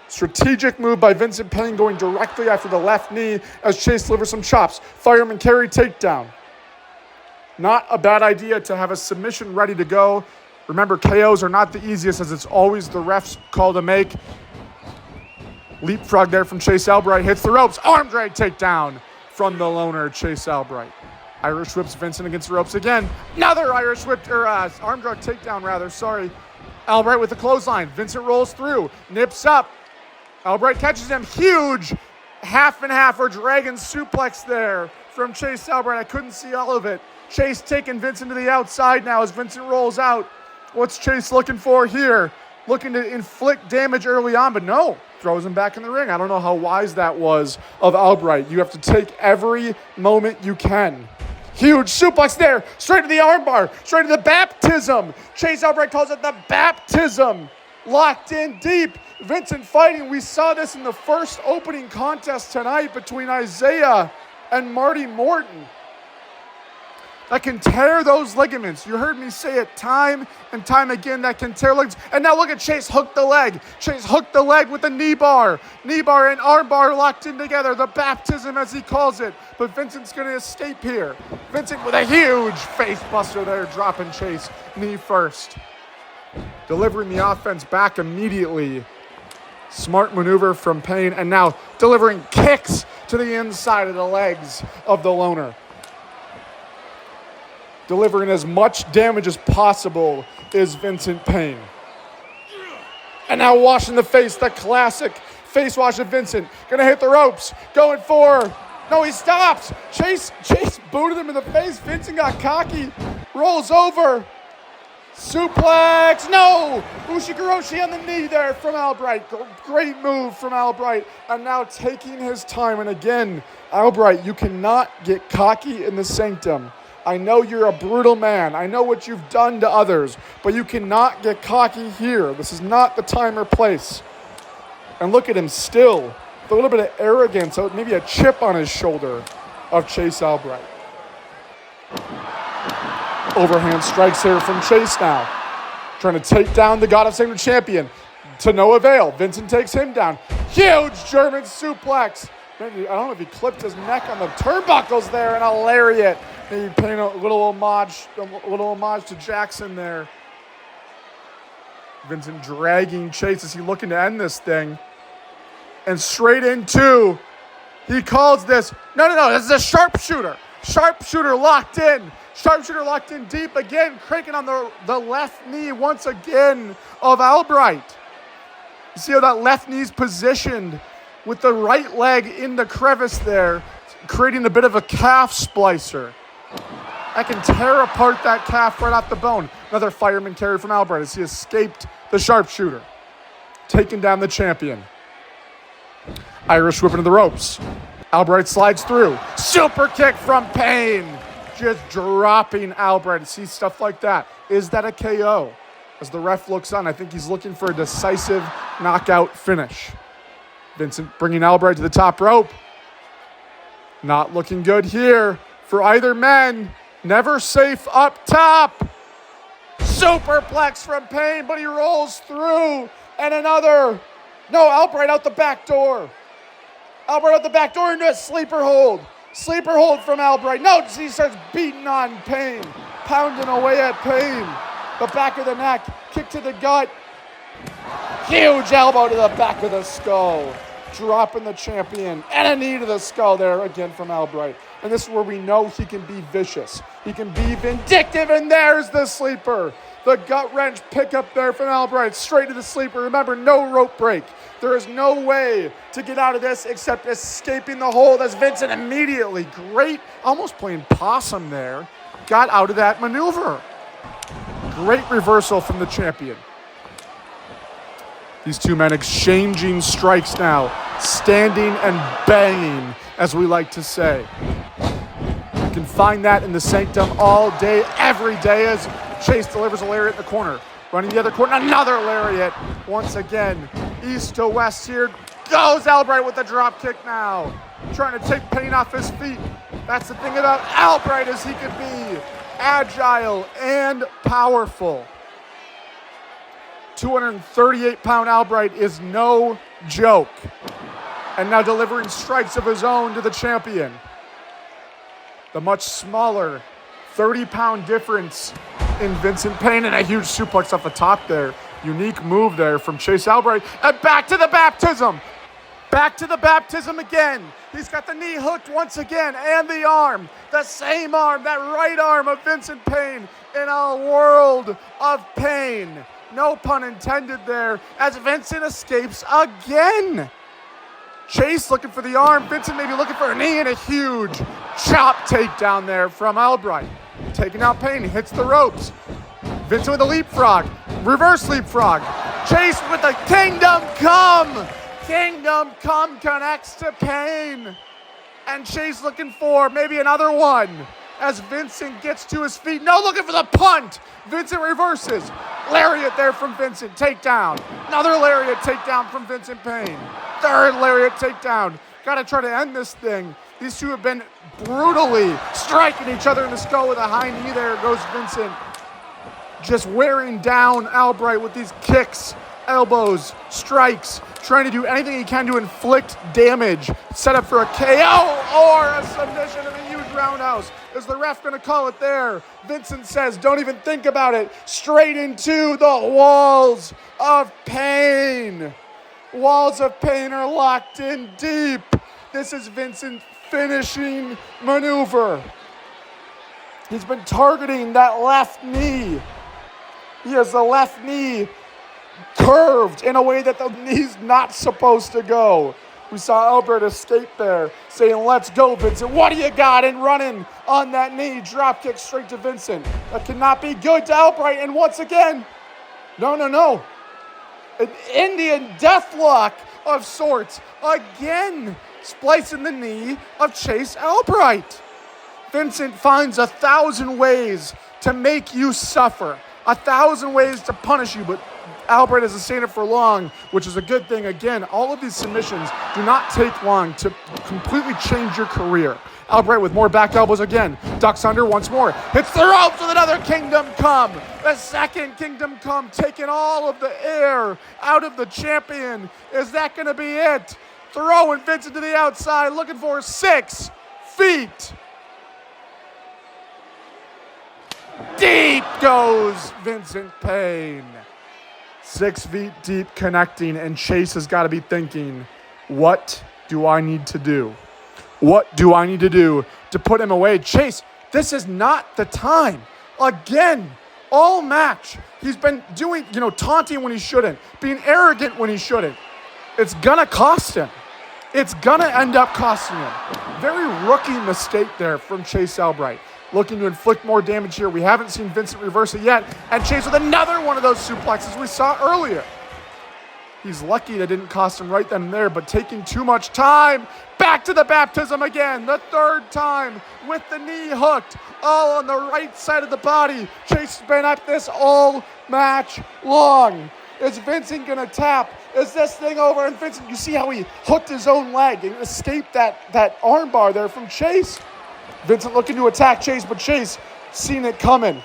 Strategic move by Vincent Payne going directly after the left knee as Chase delivers some chops. Fireman carry takedown. Not a bad idea to have a submission ready to go. Remember, KOs are not the easiest as it's always the ref's call to make. Leapfrog there from Chase Albright. Hits the ropes. Arm drag takedown from the loner, Chase Albright. Irish whips Vincent against the ropes again. Another Irish whip, or arm drag takedown rather, sorry. Albright with the clothesline. Vincent rolls through. Nips up. Albright catches him. Huge half and half or dragon suplex there from Chase Albright. I couldn't see all of it. Chase taking Vincent to the outside now as Vincent rolls out. What's Chase looking for here? Looking to inflict damage early on, but no. Throws him back in the ring. I don't know how wise that was of Albright. You have to take every moment you can. Huge suplex there. Straight to the armbar. Straight to the baptism. Chase Albright calls it the baptism. Locked in deep. Vincent fighting. We saw this in the first opening contest tonight between Isaiah and Marty Morton. That can tear those ligaments. You heard me say it time and time again, that can tear legs. And now look at Chase hook the leg. Chase hooked the leg with the knee bar. Knee bar and arm bar locked in together. The baptism as he calls it. But Vincent's gonna escape here. Vincent with a huge face buster there, dropping Chase knee first. Delivering the offense back immediately. Smart maneuver from Payne, and now delivering kicks to the inside of the legs of the loner. Delivering as much damage as possible is Vincent Payne. And now washing the face, the classic face wash of Vincent. Gonna hit the ropes, going for, no, he stops. Chase booted him in the face. Vincent got cocky, rolls over. Suplex, no! Ushigoroshi on the knee there from Albright. Great move from Albright. And now taking his time. And again, Albright, you cannot get cocky in the Sanctum. I know you're a brutal man. I know what you've done to others. But you cannot get cocky here. This is not the time or place. And look at him still. With a little bit of arrogance, maybe a chip on his shoulder of Chase Albright. Overhand strikes here from Chase now. Trying to take down the God of Sanctum champion. To no avail. Vincent takes him down. Huge German suplex. I don't know if he clipped his neck on the turnbuckles there, and a lariat. Maybe paying a little homage to Jackson there. Vincent dragging Chase as he looking to end this thing. And straight into, he calls this, no, this is a sharpshooter. Sharpshooter locked in. Sharpshooter locked in deep again, cranking on the left knee once again of Albright. You see how that left knee's positioned with the right leg in the crevice there, creating a bit of a calf splicer. That can tear apart that calf right off the bone. Another fireman carry from Albright as he escaped the sharpshooter, taking down the champion. Irish whip into the ropes. Albright slides through. Super kick from Payne. Just dropping Albright. See stuff like that. Is that a KO? As the ref looks on, I think he's looking for a decisive knockout finish. Vincent bringing Albright to the top rope. Not looking good here for either men. Never safe up top. Superplex from Payne, but he rolls through. And another. No, Albright out the back door. Albright out the back door into a sleeper hold. Sleeper hold from Albright. No, he starts beating on Payne. Pounding away at Payne. The back of the neck. Kick to the gut. Huge elbow to the back of the skull. Dropping the champion. And a knee to the skull there again from Albright. And this is where we know he can be vicious. He can be vindictive. And there's the sleeper. The gut wrench pickup there from Albright. Straight to the sleeper. Remember, no rope break. There is no way to get out of this except escaping the hold as Vincent immediately, great, almost playing possum there, got out of that maneuver. Great reversal from the champion. These two men exchanging strikes now, standing and banging, as we like to say. You can find that in the Sanctum all day, every day, as Chase delivers a lariat in the corner. Running the other corner, another lariat. Once again, east to west here. Goes Albright with the drop kick now. Trying to take Payne off his feet. That's the thing about Albright, as he can be agile and powerful. 238-pound Albright is no joke. And now delivering strikes of his own to the champion. The much smaller 30-pound difference in Vincent Payne, and a huge suplex off the top there. Unique move there from Chase Albright. And back to the baptism. Back to the baptism again. He's got the knee hooked once again, and the arm. The same arm, that right arm of Vincent Payne in a world of pain. No pun intended there, as Vincent escapes again. Chase looking for the arm. Vincent maybe looking for a knee, and a huge chop takedown there from Albright. Taking out Payne, hits the ropes. Vincent with a leapfrog. Reverse leapfrog. Chase with the Kingdom Come. Kingdom Come connects to Payne. And Chase looking for maybe another one as Vincent gets to his feet. No, looking for the punt. Vincent reverses. Lariat there from Vincent. Takedown. Another lariat takedown from Vincent Payne. Third lariat takedown. Got to try to end this thing. These two have been brutally striking each other in the skull with a high knee. There goes Vincent. Just wearing down Albright with these kicks, elbows, strikes, trying to do anything he can to inflict damage. Set up for a KO or a submission in a huge roundhouse. Is the ref going to call it there? Vincent says, don't even think about it. Straight into the walls of Payne. Walls of Payne are locked in deep. This is Vincent's finishing maneuver. He's been targeting that left knee. He has the left knee curved in a way that the knee's not supposed to go. We saw Albright escape there, saying, let's go, Vincent. What do you got? And running on that knee. Drop kick straight to Vincent. That cannot be good to Albright. And once again, no. An Indian deathlock of sorts. Again, splicing the knee of Chase Albright. Vincent finds 1,000 ways to make you suffer. 1,000 ways to punish you, but Albright hasn't seen it for long, which is a good thing. Again, all of these submissions do not take long to completely change your career. Albright with more back elbows again. Ducks under once more. Hits the ropes with another Kingdom Come. The second Kingdom Come, taking all of the air out of the champion. Is that going to be it? Throwing Vincent to the outside, looking for 6 feet. Deep goes Vincent Payne. 6 feet deep connecting, and Chase has got to be thinking, what do I need to do? What do I need to do to put him away? Chase, this is not the time. Again, all match, he's been doing, taunting when he shouldn't, being arrogant when he shouldn't. It's gonna cost him. It's gonna end up costing him. Very rookie mistake there from Chase Albright. Looking to inflict more damage here. We haven't seen Vincent reverse it yet. And Chase with another one of those suplexes we saw earlier. He's lucky that didn't cost him right then and there, but taking too much time. Back to the baptism again, the third time with the knee hooked, all on the right side of the body. Chase has been at this all match long. Is Vincent gonna tap? Is this thing over? And Vincent, you see how he hooked his own leg and escaped that arm bar there from Chase. Vincent looking to attack Chase, but Chase seen it coming.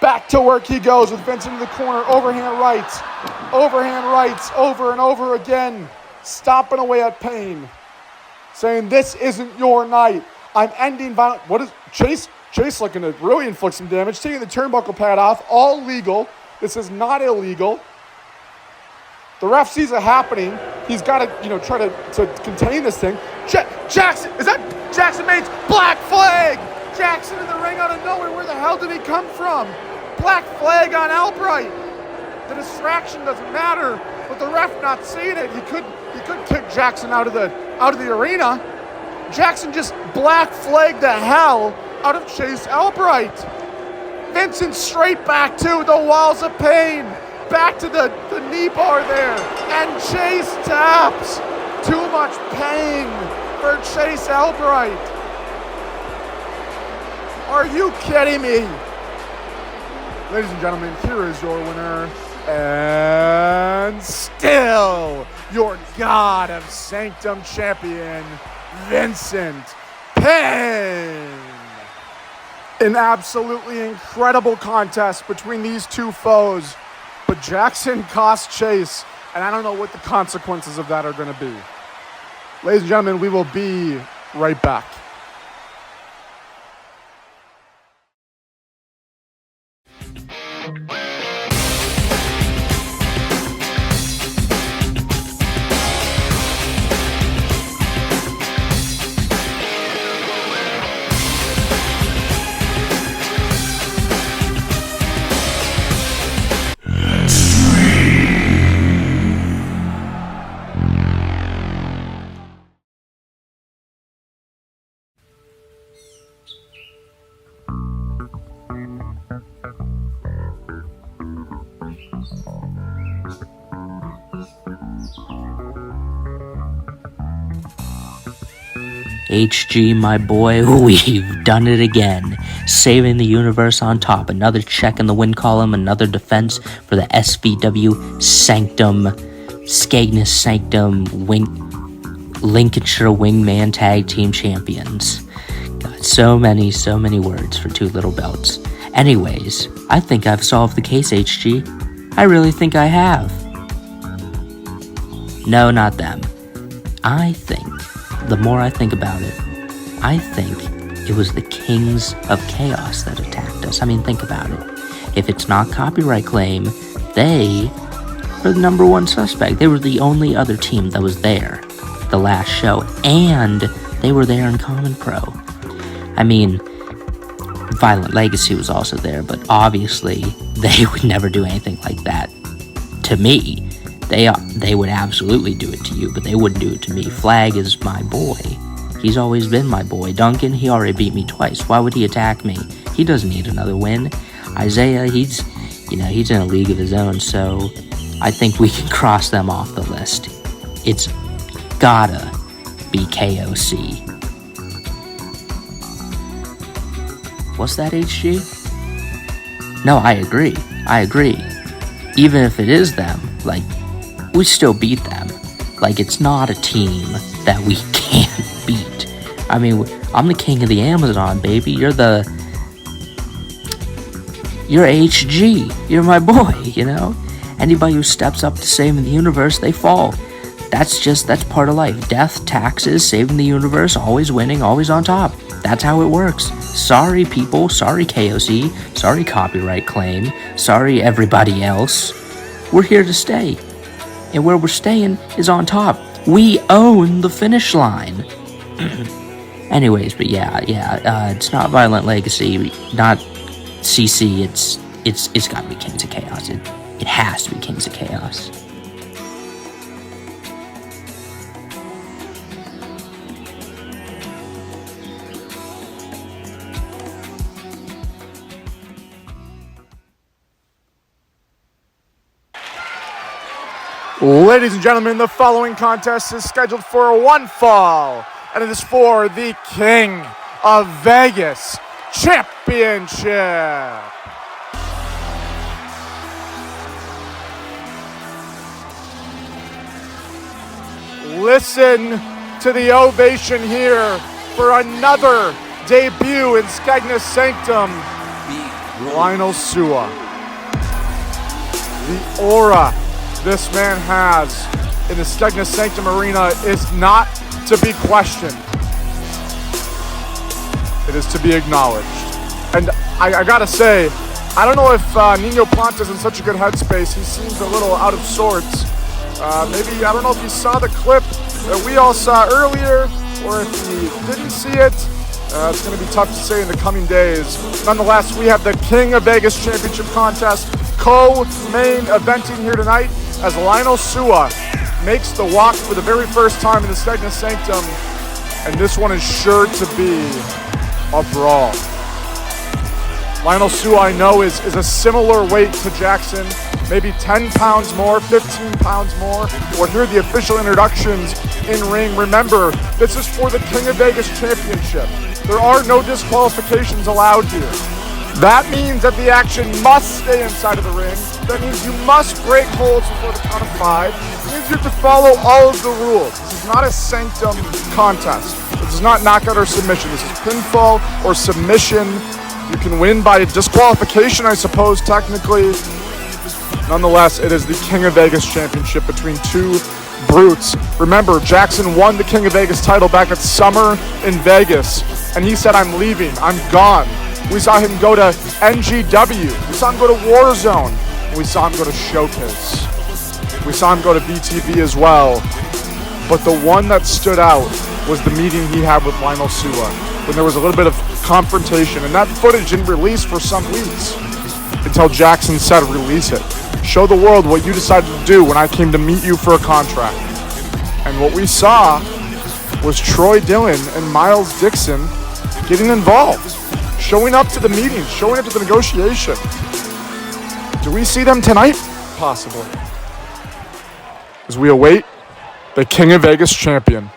Back to work he goes with Vincent in the corner. Overhand rights, over and over again. Stomping away at Payne. Saying, this isn't your night. I'm ending violence. What is Chase? Chase looking to really inflict some damage. Taking the turnbuckle pad off. All legal. This is not illegal. The ref sees it happening. He's got to, try to contain this thing. Jackson, is that Jackson Bates? Black flag! Jackson in the ring out of nowhere. Where the hell did he come from? Black flag on Albright. The distraction doesn't matter, but the ref not seeing it. He could kick Jackson out of the arena. Jackson just black flagged the hell out of Chase Albright. Vincent straight back to the walls of pain. Back to the knee bar there. And Chase taps. Too much pain for Chase Albright. Are you kidding me? Ladies and gentlemen, here is your winner, and still your God of Sanctum champion, Vincent Payne. An absolutely incredible contest between these two foes, but Jackson cost Chase, and I don't know what the consequences of that are going to be. Ladies and gentlemen, we will be right back. HG, my boy, we've done it again. Saving the universe on top. Another check in the win column. Another defense for the SVW Sanctum, Skegness Sanctum, Lincolnshire Wingman Tag Team Champions. God, so many words for two little belts. Anyways, I think I've solved the case, HG. I really think I have. No, not them. I think, the more I think about it, I think it was the Kings of Chaos that attacked us. I mean, think about it. If it's not copyright claim, they were the number one suspect. They were the only other team that was there the last show, and they were there in Common Pro. I mean, Violent Legacy was also there, but obviously they would never do anything like that to me. They would absolutely do it to you, but they wouldn't do it to me. Flag is my boy. He's always been my boy. Duncan, he already beat me twice. Why would he attack me? He doesn't need another win. Isaiah, he's in a league of his own, so I think we can cross them off the list. It's gotta be KOC. What's that, HG? No, I agree. Even if it is them, we still beat them. It's not a team that we can't beat. I mean, I'm the king of the Amazon, baby. You're HG. You're my boy, Anybody who steps up to saving the universe, they fall. That's part of life. Death, taxes, saving the universe, always winning, always on top. That's how it works. Sorry, people. Sorry, KOC. Sorry, copyright claim. Sorry, everybody else. We're here to stay. And where we're staying is on top. We own the finish line. Anyways, but it's not Violent Legacy, not CC. It's got to be Kings of Chaos. It has to be Kings of Chaos. Ladies and gentlemen, the following contest is scheduled for one fall, and it is for the King of Vegas Championship. Listen to the ovation here for another debut in Skegness Sanctum, Lionel Sua. The aura this man has in the Skegness Sanctum arena is not to be questioned. It is to be acknowledged. And I gotta say, I don't know if Nino Planta's in such a good headspace. He seems a little out of sorts. Maybe, I don't know if you saw the clip that we all saw earlier, or if you didn't see it. It's going to be tough to say in the coming days. Nonetheless, we have the King of Vegas Championship contest co-main eventing here tonight as Lionel Sua makes the walk for the very first time in the Skegness Sanctum, and this one is sure to be a brawl. Lionel Sua, I know, is a similar weight to Jackson, maybe 10 pounds more, 15 pounds more. We'll hear the official introductions in ring. Remember, this is for the King of Vegas Championship. There are no disqualifications allowed here. That means that the action must stay inside of the ring. That means you must break holds before the count of 5. It means you have to follow all of the rules. This is not a Sanctum contest. This is not knockout or submission. This is pinfall or submission. You can win by disqualification, I suppose, technically. Nonetheless, it is the King of Vegas Championship between two brutes. Remember, Jackson won the King of Vegas title back at Summer in Vegas, and he said, "I'm leaving, I'm gone." We saw him go to NGW. We saw him go to Warzone. And we saw him go to Showcase. We saw him go to BTV as well. But the one that stood out was the meeting he had with Lionel Sua, when there was a little bit of confrontation, and that footage didn't release for some weeks until Jackson said, "Release it. Show the world what you decided to do when I came to meet you for a contract." And what we saw was Troy Dillon and Miles Dixon getting involved, showing up to the meetings, showing up to the negotiation. Do we see them tonight? Possibly. As we await the King of Vegas champion.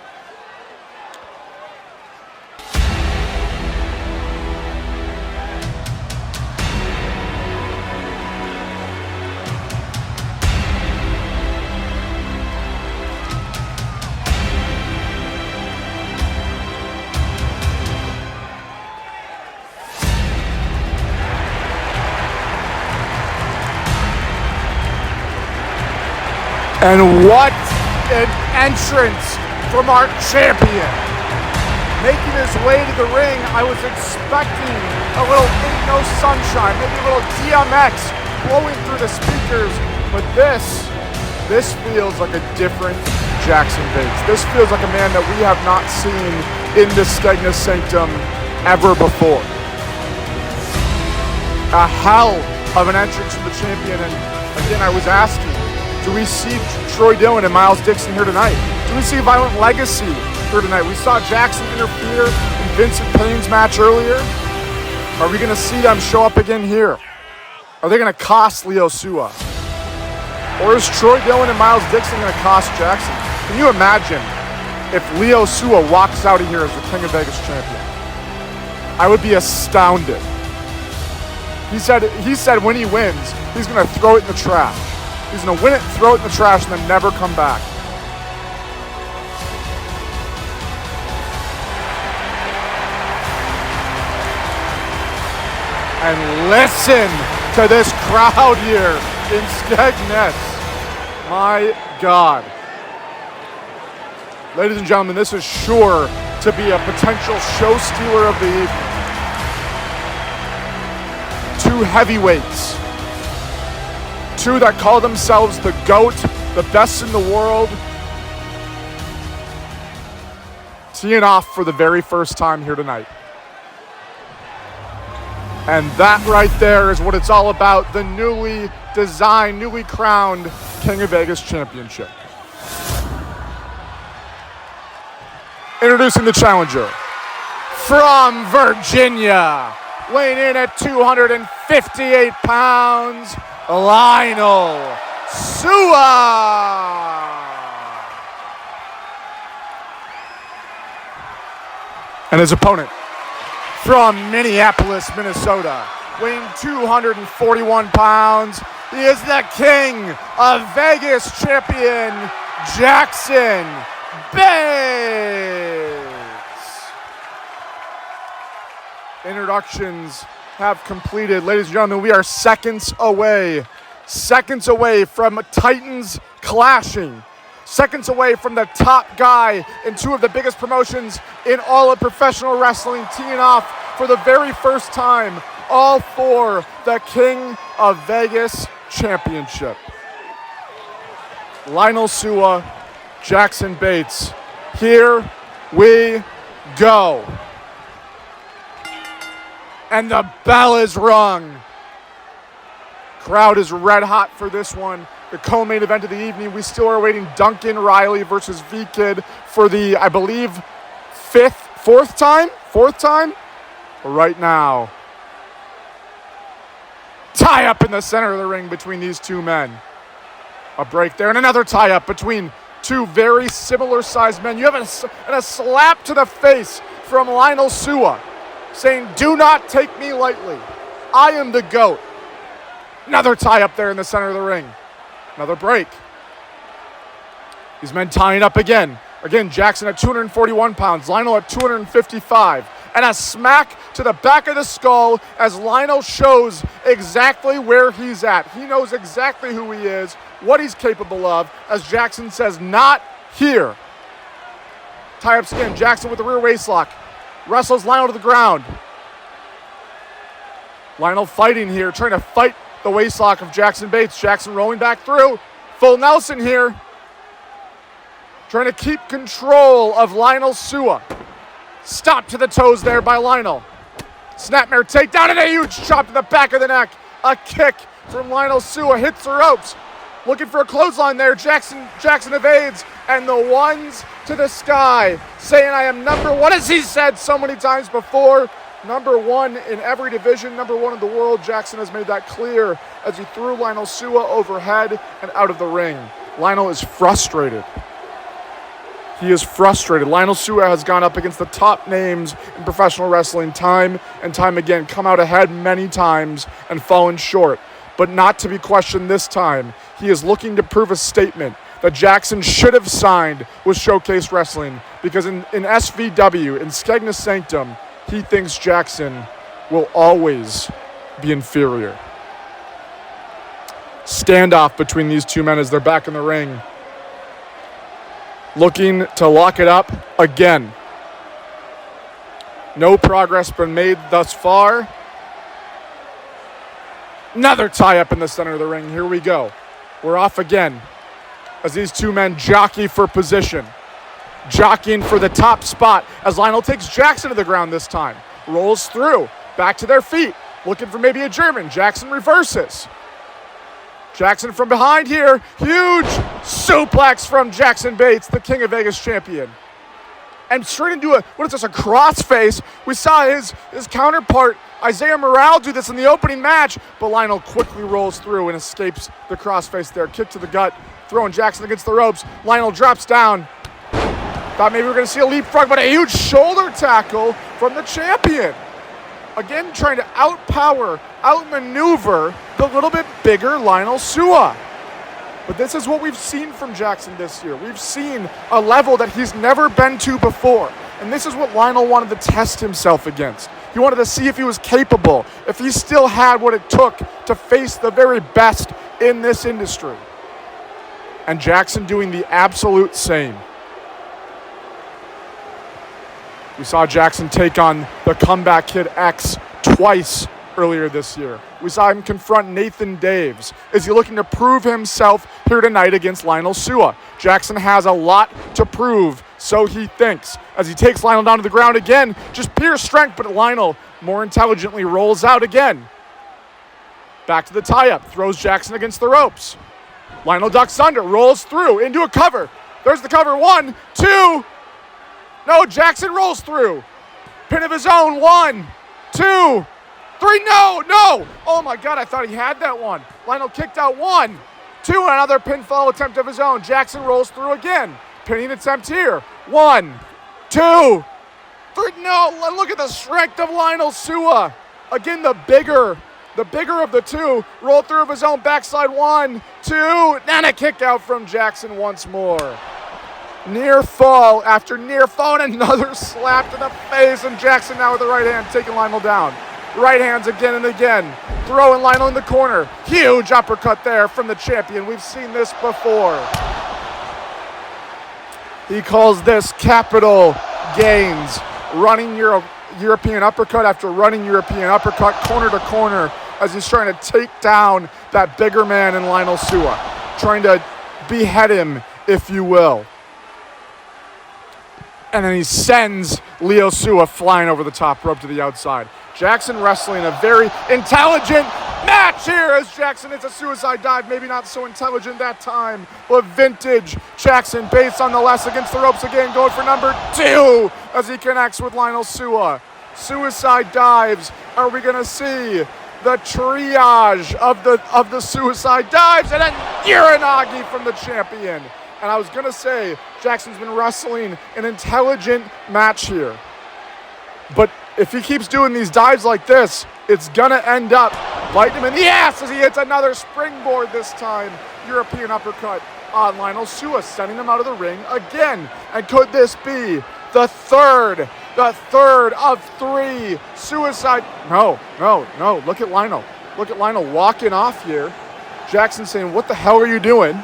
And what an entrance from our champion. Making his way to the ring, I was expecting a little Ain't No Sunshine, maybe a little DMX blowing through the speakers, but this feels like a different Jackson Bates. This feels like a man that we have not seen in the Skegness Sanctum ever before. A hell of an entrance from the champion, and again, I was asking, do we see Troy Dillon and Miles Dixon here tonight? Do we see Violent Legacy here tonight? We saw Jackson interfere in Vincent Payne's match earlier. Are we going to see them show up again here? Are they going to cost Leo Sua? Or is Troy Dillon and Miles Dixon going to cost Jackson? Can you imagine if Leo Sua walks out of here as the King of Vegas champion? I would be astounded. He said when he wins, he's going to throw it in the trash. He's going to win it, throw it in the trash, and then never come back. And listen to this crowd here in Skegness. My God. Ladies and gentlemen, this is sure to be a potential show stealer of the evening. Two heavyweights. Two that call themselves the GOAT, the best in the world, teeing off for the very first time here tonight. And that right there is what it's all about, the newly designed, newly crowned King of Vegas Championship. Introducing the challenger from Virginia, weighing in at 258 pounds, Lionel Sua! And his opponent from Minneapolis, Minnesota, weighing 241 pounds, he is the king of Vegas champion, Jackson Bates. Introductions have completed. Ladies and gentlemen, we are seconds away from Titans clashing. Seconds away from the top guy in two of the biggest promotions in all of professional wrestling, teeing off for the very first time, all for the King of Vegas Championship. Lionel Sua, Jackson Bates. Here we go. And the bell is rung. Crowd is red hot for this one. The co-main event of the evening. We still are awaiting Duncan Riley versus Vkid for the, I believe, fourth time? Right now. Tie up in the center of the ring between these two men. A break there and another tie up between two very similar sized men. You have a slap to the face from Lionel Sua saying, "Do not take me lightly. I am the GOAT." Another tie up there in the center of the ring. Another break. These men tying up again. Again, Jackson at 241 pounds, Lionel at 255. And a smack to the back of the skull as Lionel shows exactly where he's at. He knows exactly who he is, what he's capable of, as Jackson says, "Not here." Tie-ups again, Jackson with the rear waistlock. Wrestles Lionel to the ground. Lionel fighting here, trying to fight the waistlock of Jackson Bates. Jackson rolling back through. Full Nelson here. Trying to keep control of Lionel Sua. Stop to the toes there by Lionel. Snapmare takedown and a huge chop to the back of the neck. A kick from Lionel Sua hits the ropes. Looking for a clothesline there. Jackson evades. And the ones to the sky. Saying, "I am number one," as he said so many times before. Number one in every division, number one in the world. Jackson has made that clear as he threw Lionel Sua overhead and out of the ring. Lionel is frustrated. He is frustrated. Lionel Sua has gone up against the top names in professional wrestling time and time again, come out ahead many times and fallen short, but not to be questioned this time. He is looking to prove a statement that Jackson should have signed with Showcase Wrestling, because in SVW, in Skegness Sanctum, he thinks Jackson will always be inferior. Standoff between these two men as they're back in the ring. Looking to lock it up again. No progress been made thus far. Another tie-up in the center of the ring. Here we go. We're off again as these two men jockey for position. Jockeying for the top spot as Lionel takes Jackson to the ground this time. Rolls through. Back to their feet. Looking for maybe a German. Jackson reverses. Jackson from behind here. Huge suplex from Jackson Bates, the King of Vegas champion. And straight into a crossface. We saw his counterpart, Isaiah Morale, do this in the opening match, but Lionel quickly rolls through and escapes the crossface there. Kick to the gut, throwing Jackson against the ropes. Lionel drops down. Thought maybe we were going to see a leapfrog, but a huge shoulder tackle from the champion. Again, trying to outmaneuver the little bit bigger Lionel Sua. But this is what we've seen from Jackson this year. We've seen a level that he's never been to before. And this is what Lionel wanted to test himself against. He wanted to see if he was capable, if he still had what it took to face the very best in this industry. And Jackson doing the absolute same. We saw Jackson take on the Comeback Kid X twice earlier this year. We saw him confront Nathan Daves. Is he looking to prove himself here tonight against Lionel Sua? Jackson has a lot to prove, so he thinks. As he takes Lionel down to the ground again, just pure strength, but Lionel more intelligently rolls out again. Back to the tie-up, throws Jackson against the ropes. Lionel ducks under, rolls through into a cover. There's the cover, 1, 2. No, Jackson rolls through. Pin of his own, 1, 2, 3, no. Oh my God, I thought he had that one. Lionel kicked out 1, 2, another pinfall attempt of his own. Jackson rolls through again. Pinning attempt here. 1, 2, 3. No, look at the strength of Lionel Sua. Again, the bigger of the two. Roll through of his own backside. 1, 2, and a kick out from Jackson once more. Near fall after near fall, and another slap to the face, and Jackson now with the right hand taking Lionel down. Right hands again and again. Throwing Lionel in the corner. Huge uppercut there from the champion. We've seen this before. He calls this capital gains. Running European uppercut after running European uppercut, corner to corner, as he's trying to take down that bigger man in Lionel Sua. Trying to behead him, if you will. And then he sends Leo Sua flying over the top rope to the outside. Jackson wrestling a very intelligent match here as Jackson hits a suicide dive. Maybe not so intelligent that time, but vintage Jackson based on the less against the ropes again, going for number 2 as he connects with Lionel Sua. Suicide dives. Are we going to see the triage of the suicide dives? And then Uranagi from the champion. And I was going to say, Jackson's been wrestling an intelligent match here. But if he keeps doing these dives like this, it's going to end up biting him in the ass as he hits another springboard this time. European uppercut on Lionel Sua, sending him out of the ring again. And could this be the third of 3 suicide? No. Look at Lionel. Look at Lionel walking off here. Jackson saying, what the hell are you doing?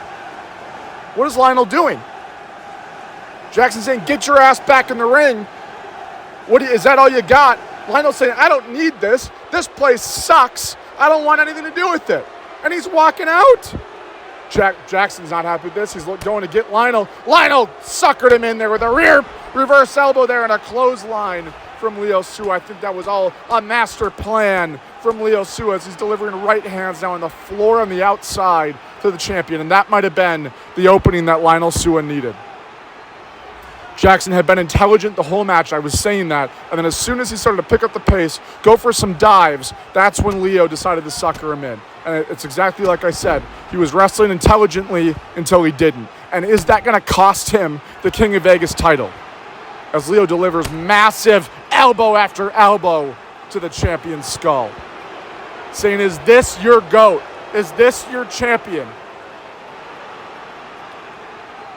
What is Lionel doing? Jackson saying, get your ass back in the ring. Is that all you got? Lionel saying, I don't need this. This place sucks. I don't want anything to do with it. And he's walking out. Jackson's not happy with this. He's going to get Lionel. Lionel suckered him in there with a reverse elbow there and a clothesline from Leo Sua. I think that was all a master plan from Leo Sua as he's delivering right hands now on the floor on the outside to the champion. And that might have been the opening that Lionel Sua needed. Jackson had been intelligent the whole match. I was saying that. And then as soon as he started to pick up the pace, go for some dives, that's when Leo decided to sucker him in. And it's exactly like I said. He was wrestling intelligently until he didn't. And is that going to cost him the King of Vegas title? As Leo delivers massive elbow after elbow to the champion's skull. Saying, is this your GOAT? Is this your champion?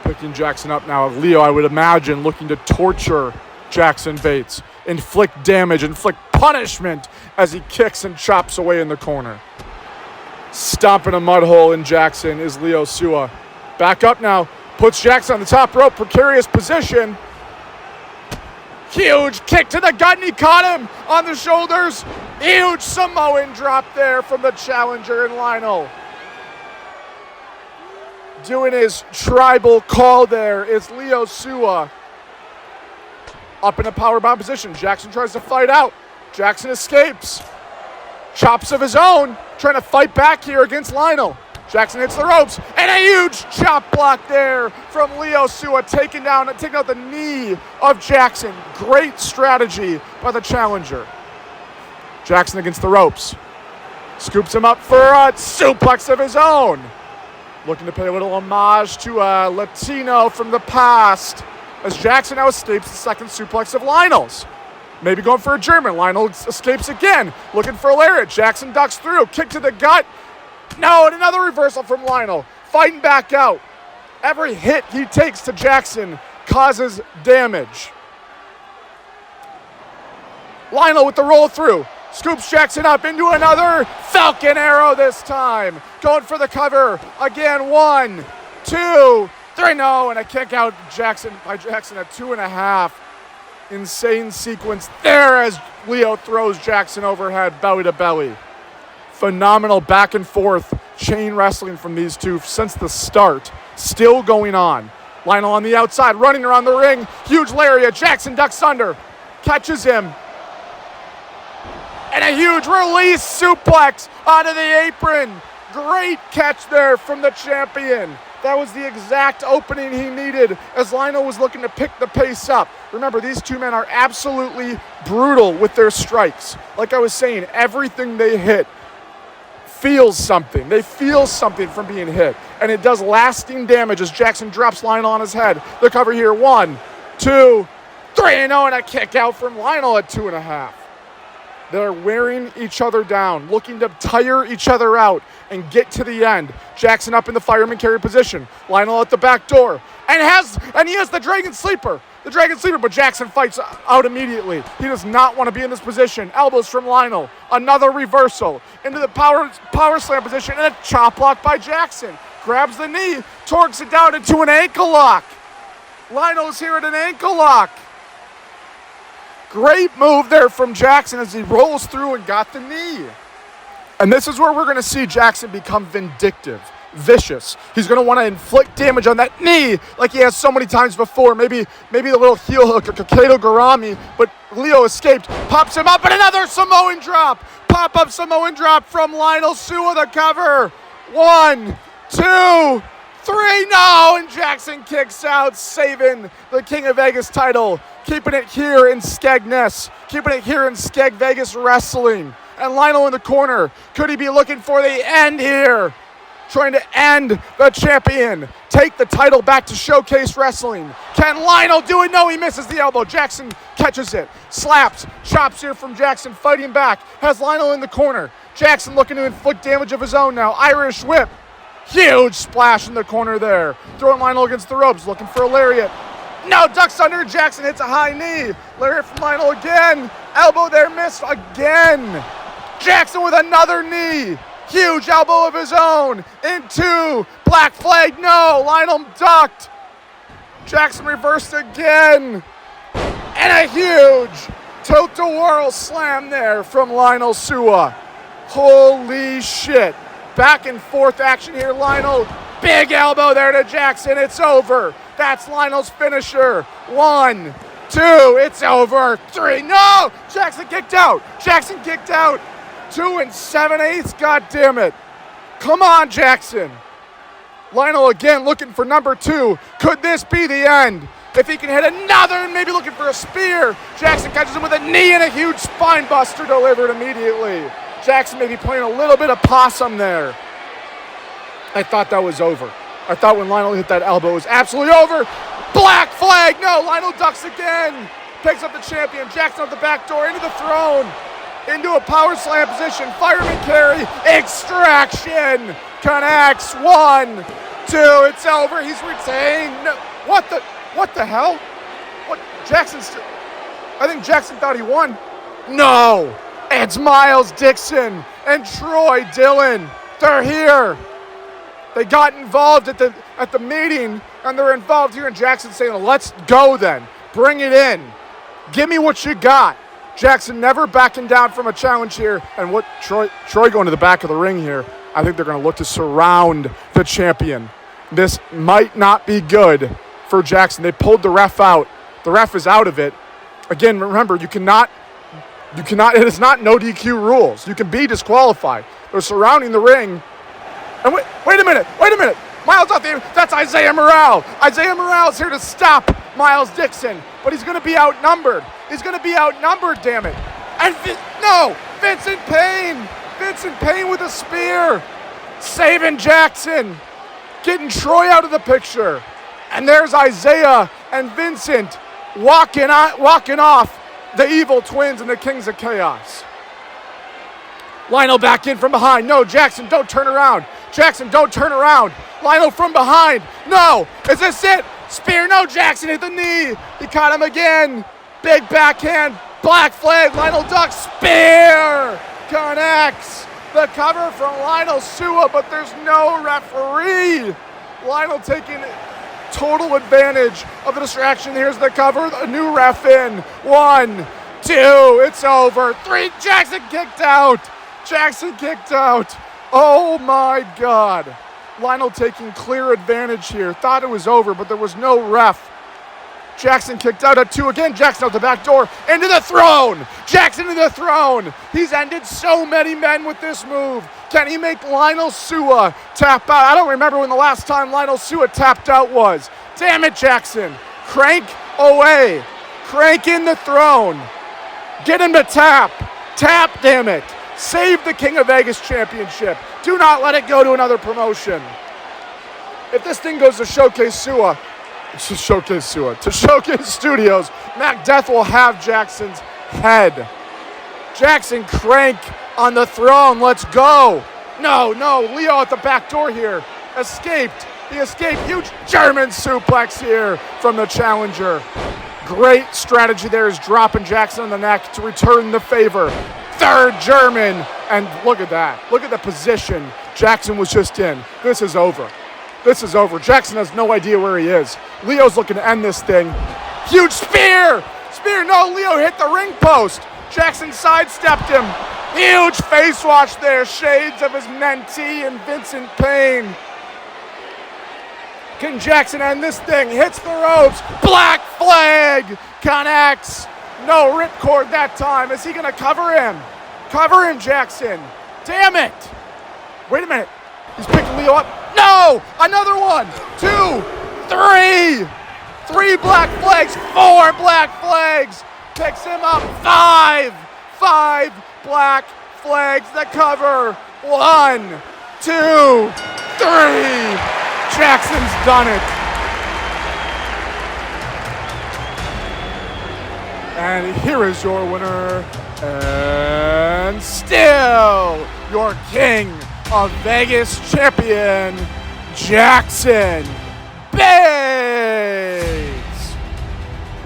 Picking Jackson up now. Leo, I would imagine, looking to torture Jackson Bates. Inflict damage, inflict punishment as he kicks and chops away in the corner. Stomping a mud hole in Jackson is Leo Sua. Back up now. Puts Jackson on the top rope. Precarious position. Huge kick to the gut, and he caught him on the shoulders. Huge Samoan drop there from the challenger in Lionel. Doing his tribal call there is Leo Sua. Up in a powerbomb position. Jackson tries to fight out. Jackson escapes. Chops of his own. Trying to fight back here against Lionel. Jackson hits the ropes. And a huge chop block there from Leo Sua. Taking out the knee of Jackson. Great strategy by the challenger. Jackson against the ropes. Scoops him up for a suplex of his own. Looking to pay a little homage to a Latino from the past as Jackson now escapes the second suplex of Lionel's. Maybe going for a German. Lionel escapes again. Looking for a lariat. Jackson ducks through. Kick to the gut. No, and another reversal from Lionel. Fighting back out. Every hit he takes to Jackson causes damage. Lionel with the roll through. Scoops Jackson up into another Falcon Arrow this time. Going for the cover. Again, 1, 2, 3. No, and a kick out by Jackson at 2.5. Insane sequence there as Leo throws Jackson overhead, belly to belly. Phenomenal back and forth chain wrestling from these two since the start. Still going on. Lionel on the outside, running around the ring. Huge lariat. Jackson ducks under. Catches him. And a huge release suplex onto the apron. Great catch there from the champion. That was the exact opening he needed as Lionel was looking to pick the pace up. Remember, these two men are absolutely brutal with their strikes. Like I was saying, everything they hit feels something. They feel something from being hit. and it does lasting damage as Jackson drops Lionel on his head. The cover here, 1, 2, 3, and a kick out from Lionel at 2.5. They're wearing each other down, looking to tire each other out and get to the end. Jackson up in the fireman carry position. Lionel at the back door. And he has the Dragon Sleeper. But Jackson fights out immediately. He does not want to be in this position. Elbows from Lionel. Another reversal into the power slam position and a chop block by Jackson. Grabs the knee, torques it down into an ankle lock. Lionel's here at an ankle lock. Great move there from Jackson as he rolls through and got the knee. And this is where we're going to see Jackson become vindictive, vicious. He's going to want to inflict damage on that knee like he has so many times before. Maybe the little heel hook, a Kato Garami, but Leo escaped, pops him up, and another Samoan drop. Pop-up Samoan drop from Lionel Sua, the cover. 1, 2, 3, no, and Jackson kicks out, saving the King of Vegas title, keeping it here in Skegness, keeping it here in Skeg Vegas Wrestling. And Lionel in the corner. Could he be looking for the end here? Trying to end the champion. Take the title back to Showcase Wrestling. Can Lionel do it? No, he misses the elbow. Jackson catches it. Slaps. Chops here from Jackson, fighting back. Has Lionel in the corner. Jackson looking to inflict damage of his own now. Irish whip. Huge splash in the corner there. Throwing Lionel against the ropes. Looking for a lariat. No, ducks under. Jackson hits a high knee. Lariat from Lionel again. Elbow there, missed again. Jackson with another knee. Huge elbow of his own. Into black flag. No, Lionel ducked. Jackson reversed again. And a huge tilt-a-whirl slam there from Lionel Sua. Holy shit. Back and forth action here. Lionel, big elbow there to Jackson. It's over. That's Lionel's finisher. 1, 2, it's over. 3, no! Jackson kicked out. 2 7/8, god damn it. Come on, Jackson. Lionel again looking for number 2. Could this be the end? If he can hit another and maybe looking for a spear. Jackson catches him with a knee and a huge spine buster delivered immediately. Jackson maybe playing a little bit of possum there. I thought that was over. I thought when Lionel hit that elbow it was absolutely over. Black flag, no, Lionel ducks again. Picks up the champion, Jackson at the back door, into the throne. Into a power slam position, fireman carry, extraction, connects, 1, 2, it's over, he's retained. No, what the hell? What, I think Jackson thought he won. No, it's Miles Dixon and Troy Dillon. They're here. They got involved at the meeting, and they're involved here, and Jackson's saying, let's go then. Bring it in. Give me what you got. Jackson never backing down from a challenge here. And what Troy going to the back of the ring here. I think they're going to look to surround the champion. This might not be good for Jackson. They pulled the ref out. The ref is out of it. Again, remember, it is not no DQ rules. You can be disqualified. They're surrounding the ring. And wait a minute. Miles out there, that's Isaiah Morale. Isaiah Morale's here to stop Miles Dixon, but he's going to be outnumbered. Damn it. And Vincent Payne with a spear. Saving Jackson. Getting Troy out of the picture. And there's Isaiah and Vincent walking off the evil twins and the Kings of Chaos. Lionel back in from behind. No, Jackson, don't turn around. Lionel from behind. No, is this it? Spear, no, Jackson hit the knee. He caught him again. Big backhand, black flag. Lionel ducks, spear. Connects. The cover from Lionel Sua, but there's no referee. Lionel taking total advantage of the distraction. Here's the cover, a new ref in. 1, 2, it's over. 3, Jackson kicked out. Oh my God. Lionel taking clear advantage here. Thought it was over, but there was no ref. Jackson kicked out at 2 again. Jackson out the back door. Into the throne. Jackson into the throne. He's ended so many men with this move. Can he make Lionel Sua tap out? I don't remember when the last time Lionel Sua tapped out was. Damn it, Jackson. Crank away. Crank in the throne. Get him to tap. Tap, damn it. Save the King of Vegas championship. Do not let it go to another promotion. If this thing goes to Showcase Studios, Mac Death will have Jackson's head. Jackson crank on the throne. Let's go. No, Leo at the back door here. Escaped. He escaped. Huge German suplex here from the challenger. Great strategy there is dropping Jackson on the neck to return the favor. Third German. And look at that. Look at the position Jackson was just in. This is over. Jackson has no idea where he is. Leo's looking to end this thing. Huge spear. No, Leo hit the ring post. Jackson sidestepped him. Huge face wash there. Shades of his mentee and Vincent Payne. Can Jackson end this thing? Hits the ropes. Black flag connects. No ripcord that time. Is he going to cover him? Cover him, Jackson. Damn it. Wait a minute. He's picking Leo up. No! Another one. 2, 3. 3 black flags. 4 black flags. Picks him up. 5 black flags. The cover. 1, 2, 3. Jackson's done it. And here is your winner, and still your king of Vegas champion, Jackson Bates.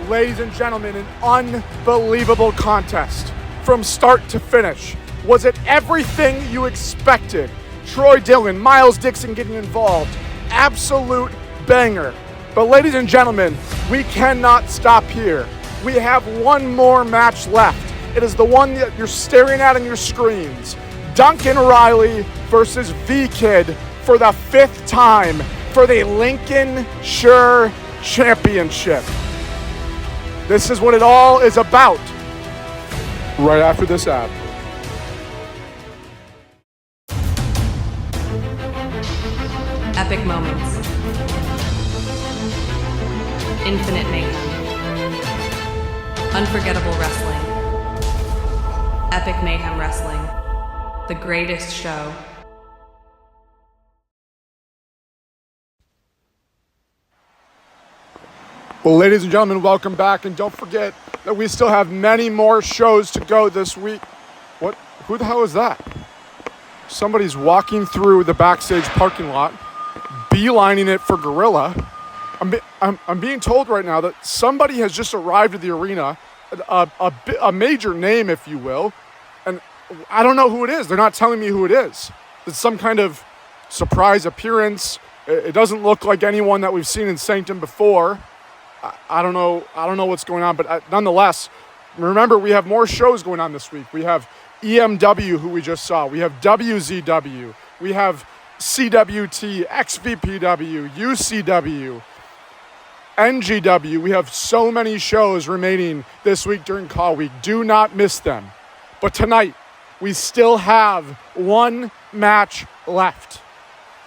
Ladies and gentlemen, an unbelievable contest from start to finish. Was it everything you expected? Troy Dillon, Miles Dixon getting involved. Absolute banger. But ladies and gentlemen, we cannot stop here. We have one more match left. It is the one that you're staring at on your screens. Duncan Riley versus Vkid for the 5th time for the Lincolnshire Championship. This is what it all is about. Right after this ad. Epic moments. Infinite mayhem. Unforgettable wrestling. Epic mayhem wrestling. The greatest show. Well, ladies and gentlemen, welcome back. And don't forget that we still have many more shows to go this week. What? Who the hell is that? Somebody's walking through the Backstage parking lot, beelining it for Gorilla. I'm being told right now that somebody has just arrived at the arena, a major name, if you will, and I don't know who it is. They're not telling me who it is. It's some kind of surprise appearance. It doesn't look like anyone that we've seen in Sanctum before. I don't know what's going on, but nonetheless, remember we have more shows going on this week. We have EMW, who we just saw. We have WZW. We have CWT, XVPW, UCW, NGW. We have so many shows remaining this week during Call Week. Do not miss them. But tonight, we still have one match left.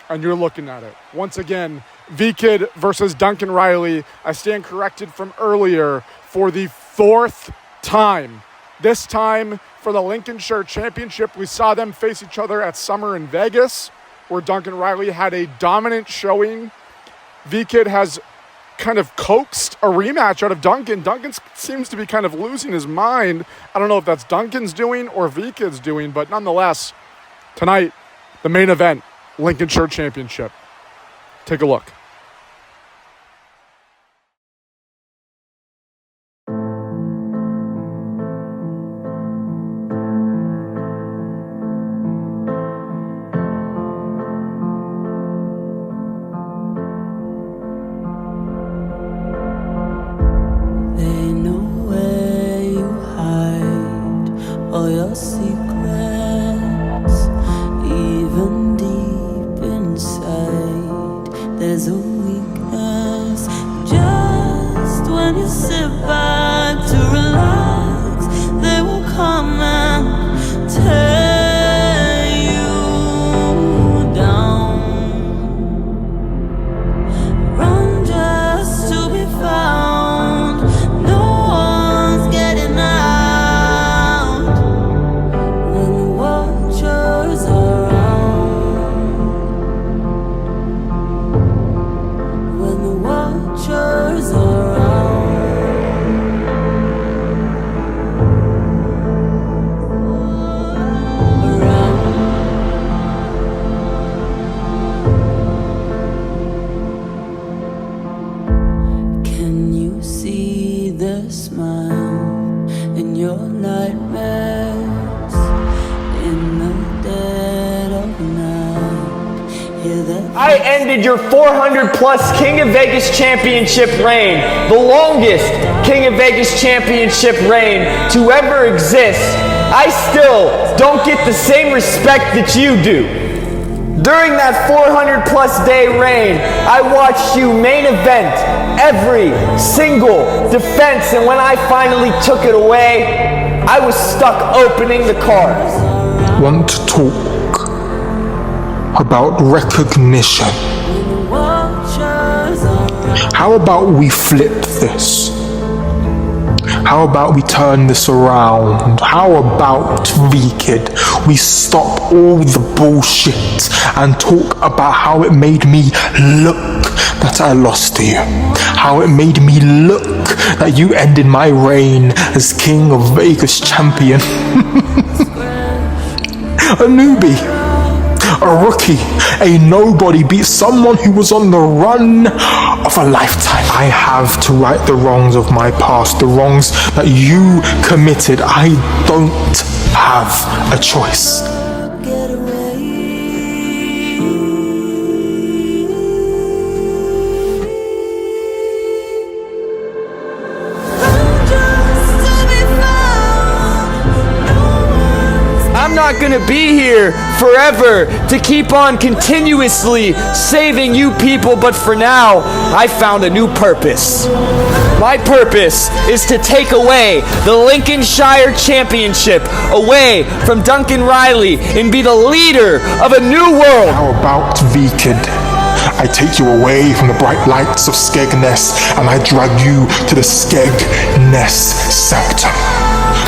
And you're looking at it. Once again, Vkid versus Duncan Riley. I stand corrected from earlier for the 4th time. This time for the Lincolnshire Championship. We saw them face each other at Summer in Vegas, where Duncan Riley had a dominant showing. Vkid has kind of coaxed a rematch out of Duncan. Duncan seems to be kind of losing his mind. I don't know if that's Duncan's doing or Vkid's doing, but nonetheless, tonight, the main event, Lincolnshire Championship. Take a look. I ended your 400 plus King of Vegas championship reign, the longest King of Vegas championship reign to ever exist. I still don't get the same respect that you do. During that 400 plus day reign, I watched you main event every single defense, and when I finally took it away, I was stuck opening the cards. Want to talk about recognition? How about we flip this? How about we turn this around? How about, Vkid, we stop all the bullshit and talk about how it made me look that I lost to you? How it made me look that you ended my reign as King of Vegas champion? A newbie, a rookie, a nobody beat someone who was on the run of a lifetime. I have to right the wrongs of my past, the wrongs that you committed. I don't have a choice. I'm not gonna be here forever to keep on continuously saving you people, but for now, I found a new purpose. My purpose is to take away the Lincolnshire Championship away from Duncan Riley and be the leader of a new world. How about, Vkid? I take you away from the bright lights of Skegness and I drag you to the Skegness Sanctum.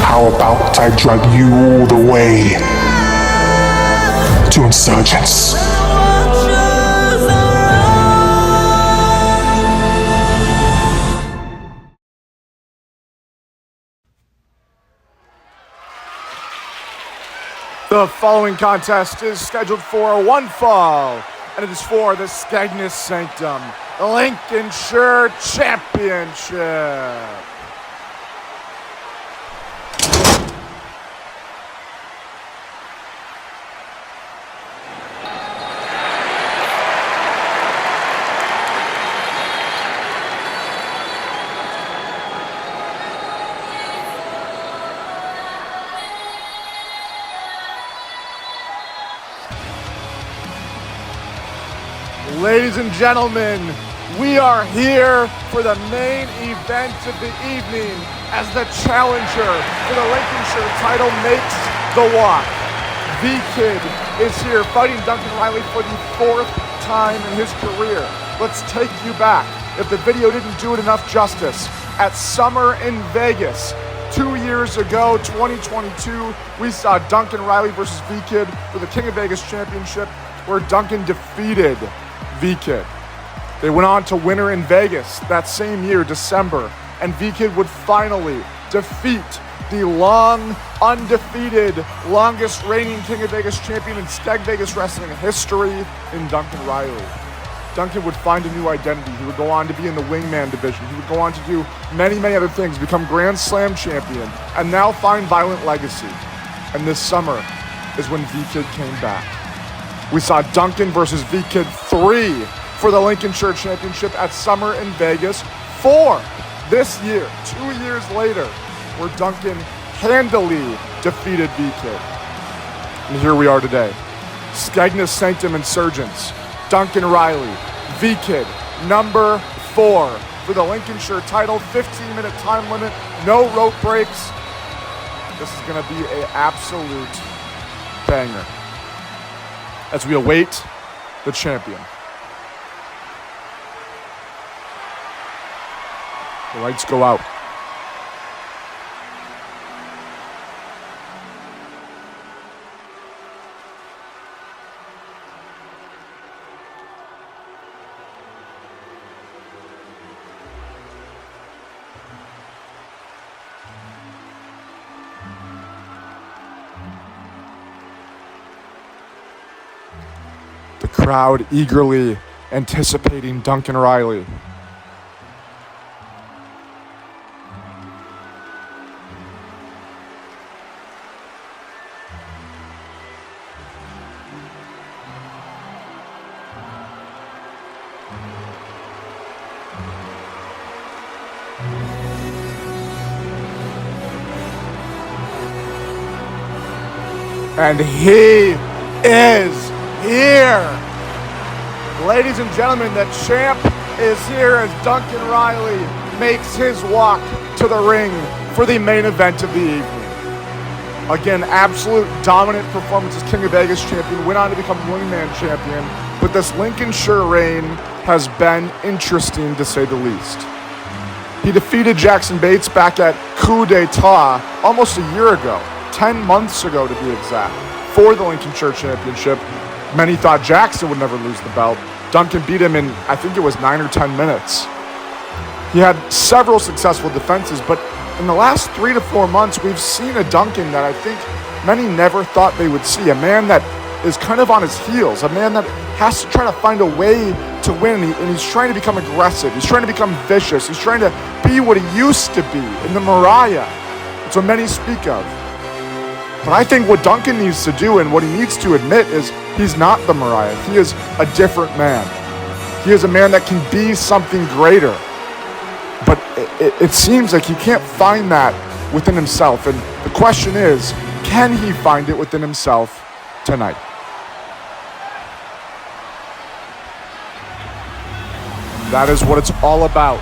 How about I drag you all the way to Insurgence? The following contest is scheduled for one fall, and it is for the Skegness Sanctum Lincolnshire Championship. Ladies and gentlemen, we are here for the main event of the evening as the challenger for the Lincolnshire title makes the walk. Vkid is here fighting Duncan Riley for the fourth time in his career. Let's take you back, if the video didn't do it enough justice. At Summer in Vegas, 2 years ago, 2022, we saw Duncan Riley versus Vkid for the King of Vegas Championship, where Duncan defeated Vkid. They went on to Winter in Vegas that same year, December, and Vkid would finally defeat the long, undefeated, longest reigning King of Vegas champion in Skeg Vegas wrestling history in Duncan Riley. Duncan would find a new identity. He would go on to be in the Wingman division. He would go on to do many, many other things, become Grand Slam champion, and now find Violent Legacy. And this summer is when Vkid came back. We saw Duncan versus Vkid 3 for the Lincolnshire Championship at Summer in Vegas 4 this year, 2 years later, where Duncan handily defeated Vkid. And here we are today. Skegness Sanctum Insurgence, Duncan Riley, Vkid, number 4 for the Lincolnshire title, 15-minute time limit, no rope breaks. This is gonna be an absolute banger as we await the champion. The lights go out. The crowd eagerly anticipating Duncan Riley. And he is here. Ladies and gentlemen, the champ is here as Duncan Riley makes his walk to the ring for the main event of the evening. Again, absolute dominant performance as King of Vegas champion, went on to become Wingman champion, but this Lincolnshire reign has been interesting to say the least. He defeated Jackson Bates back at Coup d'etat almost a year ago, 10 months ago to be exact, for the Lincolnshire Championship. Many thought Jackson would never lose the belt. Duncan beat him in, I think it was 9 or 10 minutes. He had several successful defenses, but in the last 3 to 4 months, we've seen a Duncan that I think many never thought they would see. A man that is kind of on his heels, a man that has to try to find a way to win, and he's trying to become aggressive. He's trying to become vicious. He's trying to be what he used to be in the Mariah. That's what many speak of. But I think what Duncan needs to do and what he needs to admit is he's not the Mariah. He is a different man. He is a man that can be something greater. But it seems like he can't find that within himself. And the question is, can he find it within himself tonight? That is what it's all about.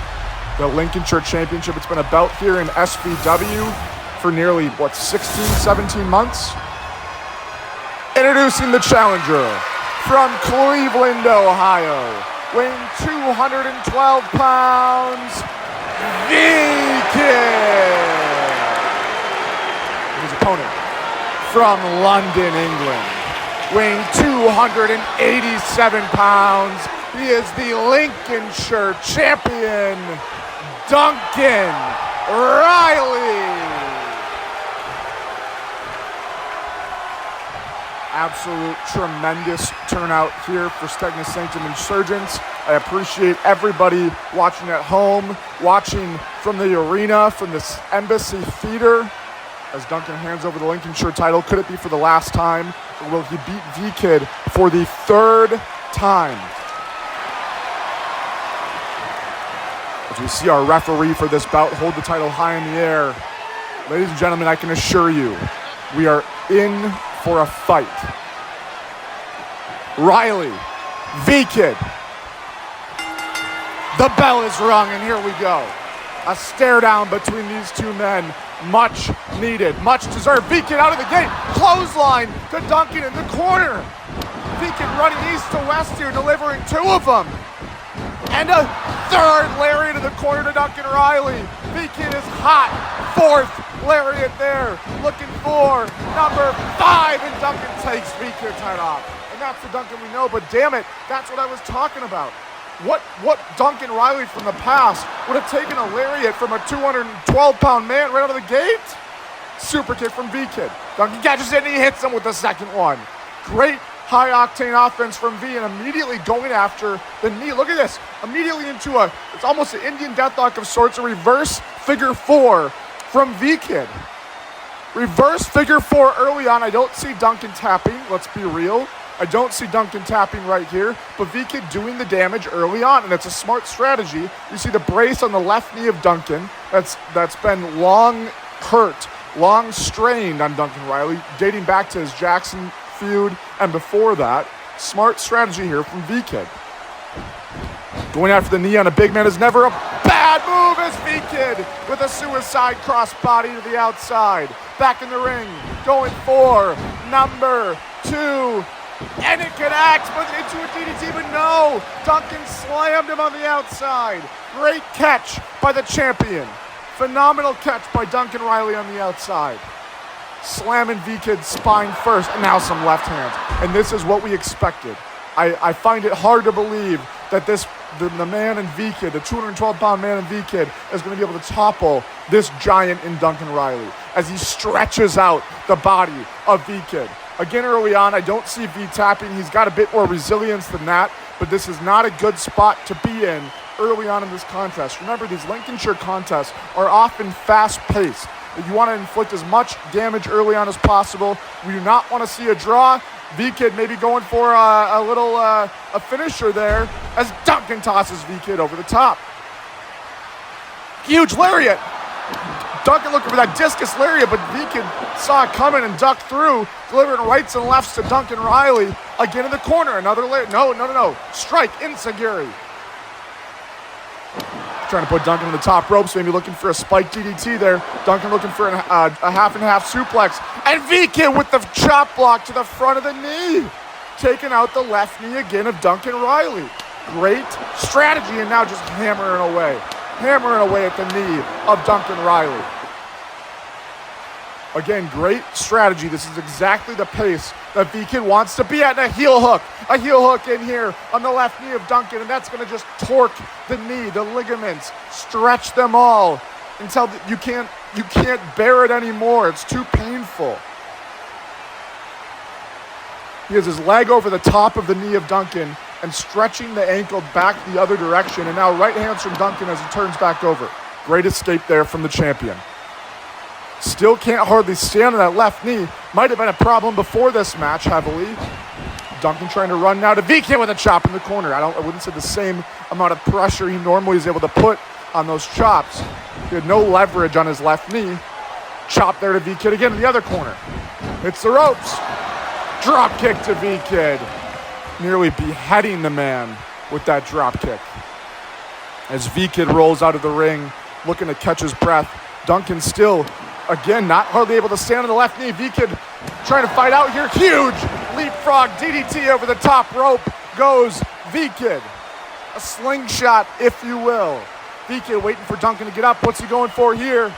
The Lincolnshire Championship. It's been a belt here in SVW for nearly, 16, 17 months? Introducing the challenger from Cleveland, Ohio, weighing 212 pounds, Vkid. His opponent from London, England, weighing 287 pounds, he is the Lincolnshire champion, Duncan Riley. Absolute tremendous turnout here for Skegness Sanctum Insurgence. I appreciate everybody watching at home, watching from the arena, from this Embassy Theater, as Duncan hands over the Lincolnshire title. Could it be for the last time, or will he beat Vkid for the third time? As we see our referee for this bout hold the title high in the air. Ladies and gentlemen, I can assure you, we are in for a fight. Riley, Vkid. The bell is rung, and here we go. A stare down between these two men. Much needed, much deserved. Vkid out of the gate. Clothesline to Duncan in the corner. Vkid running east to west here, delivering 2 of them. And a third lariat in the corner to Duncan Riley. Vkid is hot. 4th lariat there. Looking for number 5, and Duncan takes Vkid's head off. And that's the Duncan we know, but damn it, that's what I was talking about. What Duncan Riley from the past would have taken a lariat from a 212-pound man right out of the gate? Super kick from Vkid. Duncan catches it and he hits him with the second one. Great high-octane offense from V, and immediately going after the knee. Look at this. Immediately into it's almost an Indian deathlock of sorts, a reverse figure 4 from Vkid. Reverse figure 4 early on. I don't see Duncan tapping. Let's be real. I don't see Duncan tapping right here, but Vkid doing the damage early on, and it's a smart strategy. You see the brace on the left knee of Duncan. That's been long hurt, long strained on Duncan Riley, dating back to his Jackson feud and before that. Smart strategy here from Vkid. Going after the knee on a big man is never a bad move as Vkid with a suicide crossbody to the outside. Back in the ring, going for number 2. And it connects, but into a DDT, but no! Duncan slammed him on the outside. Great catch by the champion. Phenomenal catch by Duncan Riley on the outside. Slamming Vkid's spine first, and now some left hands. And this is what we expected. I find it hard to believe that the man in Vkid, the 212-pound man in Vkid, is going to be able to topple this giant in Duncan Riley as he stretches out the body of Vkid. Again, early on, I don't see V tapping. He's got a bit more resilience than that, but this is not a good spot to be in early on in this contest. Remember, these Lincolnshire contests are often fast-paced. You want to inflict as much damage early on as possible. We do not want to see a draw. Vkid maybe going for a finisher there as Duncan tosses Vkid over the top. Huge lariat. Duncan looking for that discus lariat, but Vkid saw it coming and ducked through, delivering rights and lefts to Duncan Riley. Again in the corner, another lariat. No. Strike, Insagiri. Trying to put Duncan on the top ropes, maybe looking for a spike DDT there. Duncan looking for a half and half suplex. And Vkid with the chop block to the front of the knee. Taking out the left knee again of Duncan Riley. Great strategy, and now just hammering away at the knee of Duncan Riley. Again, great strategy. This is exactly the pace that Vkid wants to be at. And a heel hook in here on the left knee of Duncan, and that's going to just torque the knee, the ligaments, stretch them all until you can't bear it anymore. It's too painful. He has his leg over the top of the knee of Duncan and stretching the ankle back the other direction, and now right hands from Duncan as he turns back over. Great escape there from the champion. Still can't hardly stand on that left knee. Might have been a problem before this match heavily. Duncan trying to run now to Vkid with a chop in the corner. I wouldn't say the same amount of pressure he normally is able to put on those chops. He had no leverage on his left knee. Chop there to Vkid again in the other corner. Hits the ropes. Drop kick to Vkid. Nearly beheading the man with that drop kick. As Vkid rolls out of the ring, looking to catch his breath. Duncan still, again, not hardly able to stand on the left knee. Vkid trying to fight out here. Huge leapfrog DDT over the top rope goes Vkid. A slingshot, if you will. Vkid waiting for Duncan to get up. What's he going for here?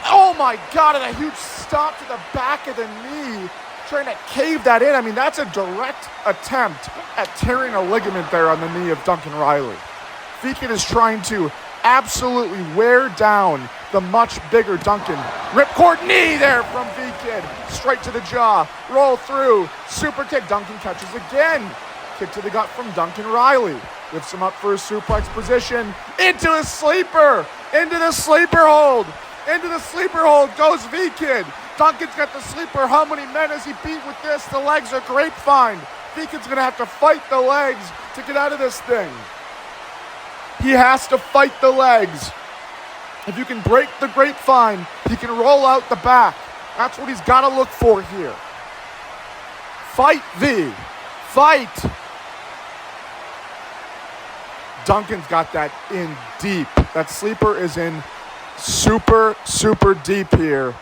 Oh my God, and a huge stomp to the back of the knee. Trying to cave that in. I mean, that's a direct attempt at tearing a ligament there on the knee of Duncan Riley. Vkid is trying to absolutely wear down the much bigger Duncan. Ripcord knee there from Vkid. Straight to the jaw. Roll through. Super kick. Duncan catches again. Kick to the gut from Duncan Riley. Lifts him up for a suplex position. Into a sleeper. Into the sleeper hold. Into the sleeper hold goes Vkid. Duncan's got the sleeper. How many men has he beat with this? The legs are grapevine. Vkid's going to have to fight the legs to get out of this thing. He has to fight the legs. If you can break the grapevine, he can roll out the back. That's what he's got to look for here. Fight V. Fight. Duncan's got that in deep. That sleeper is in super, super deep here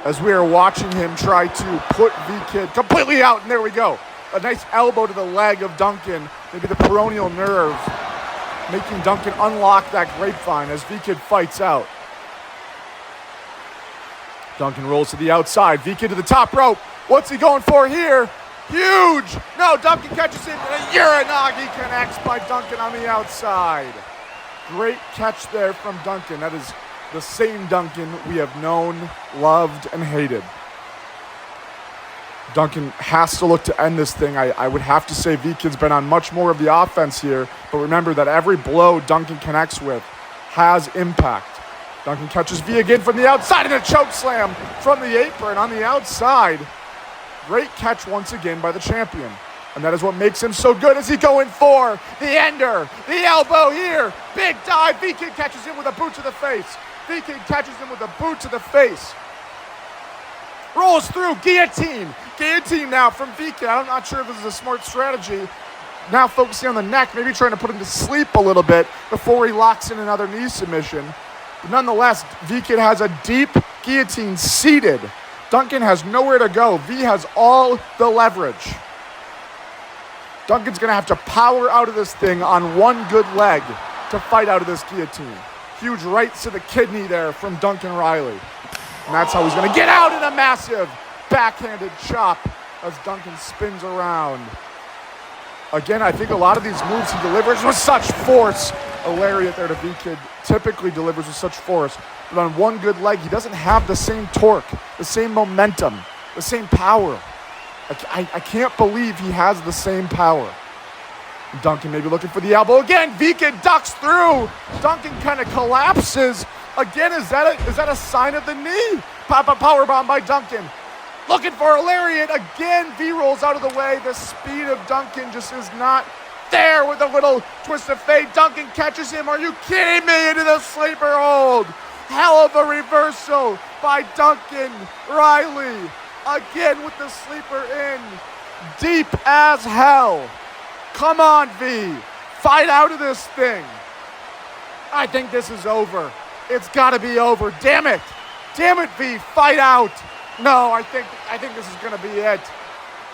as we are watching him try to put Vkid completely out. And there we go. A nice elbow to the leg of Duncan. Maybe the peroneal nerve, making Duncan unlock that grapevine as Vkid fights out. Duncan rolls to the outside. Vkid to the top rope. What's he going for here? Huge! No, Duncan catches him, and a Uranagi connects by Duncan on the outside. Great catch there from Duncan. That is the same Duncan we have known, loved, and hated. Duncan has to look to end this thing. I would have to say Vkid's been on much more of the offense here, but remember that every blow Duncan connects with has impact. Duncan catches V again from the outside and a choke slam from the apron on the outside. Great catch once again by the champion. And that is what makes him so good. Is he going for the ender? The elbow here. Big dive. Vkid catches him with a boot to the face. Vkid catches him with a boot to the face. Rolls through. Guillotine. Guillotine now from Vkid. I'm not sure if this is a smart strategy. Now focusing on the neck. Maybe trying to put him to sleep a little bit before he locks in another knee submission. But nonetheless, Vkid has a deep guillotine seated. Duncan has nowhere to go. V has all the leverage. Duncan's going to have to power out of this thing on one good leg to fight out of this guillotine. Huge rights to the kidney there from Duncan Riley. And that's how he's going to get out in a massive backhanded chop as Duncan spins around. Again, I think a lot of these moves he delivers with such force. A lariat there to Vkid typically delivers with such force. But on one good leg, he doesn't have the same torque, the same momentum, the same power. I can't believe he has the same power. Duncan maybe looking for the elbow again. Vkid ducks through. Duncan kind of collapses. Again, is that a sign of the knee? Powerbomb by Duncan. Looking for a lariat. Again, V rolls out of the way. The speed of Duncan just is not there with a little twist of fate. Duncan catches him. Are you kidding me? Into the sleeper hold. Hell of a reversal by Duncan Riley. Again with the sleeper in. Deep as hell. Come on, V. Fight out of this thing. I think this is over. It's got to be over. Damn it. Damn it, V. Fight out. No, I think this is going to be it.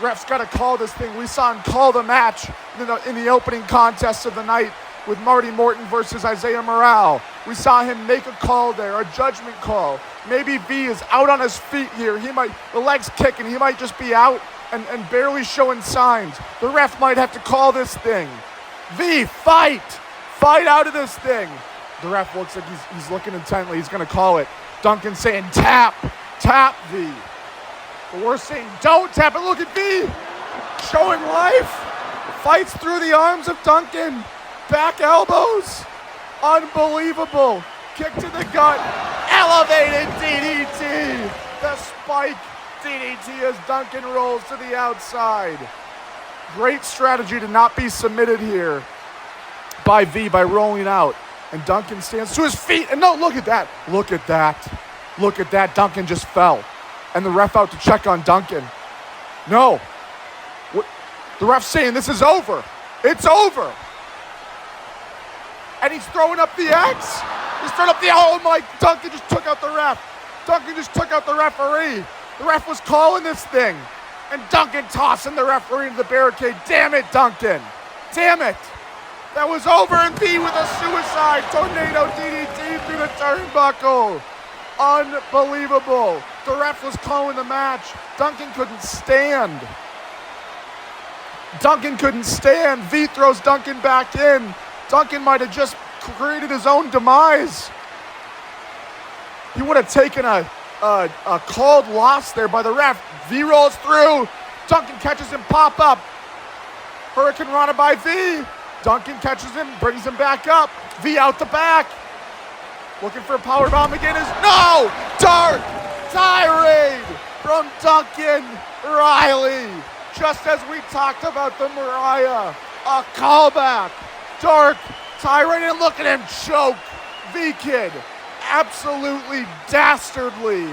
Ref's got to call this thing. We saw him call the match in the opening contest of the night with Marty Morton versus Isaiah Morale. We saw him make a call there, a judgment call. Maybe V is out on his feet here. The leg's kicking. He might just be out and barely showing signs. The ref might have to call this thing. V, fight! Fight out of this thing. The ref looks like he's looking intently. He's going to call it. Duncan saying tap, V. But we're saying don't tap it. Look at V. Showing life. Fights through the arms of Duncan. Back elbows. Unbelievable. Kick to the gut. Elevated DDT. The spike DDT as Duncan rolls to the outside. Great strategy to not be submitted here by V by rolling out. And Duncan stands to his feet. And no, look at that. Look at that. Look at that. Duncan just fell. And the ref out to check on Duncan. No. What? The ref's saying this is over. It's over. And he's throwing up the X. He's throwing up the, oh my, Duncan just took out the ref. Duncan just took out the referee. The ref was calling this thing. And Duncan tossing the referee into the barricade. Damn it, Duncan. Damn it. That was over, and V with a suicide tornado DDT through the turnbuckle. Unbelievable. The ref was calling the match. Duncan couldn't stand. V throws Duncan back in. Duncan might have just created his own demise. He would have taken a called loss there by the ref. V rolls through. Duncan catches him pop up. Hurricane Rana by V. Duncan catches him, brings him back up. V out the back. Looking for a powerbomb again is no! Dark tirade from Duncan Riley. Just as we talked about the Mariah. A callback. Dark tirade, and look at him choke. Vkid. Absolutely dastardly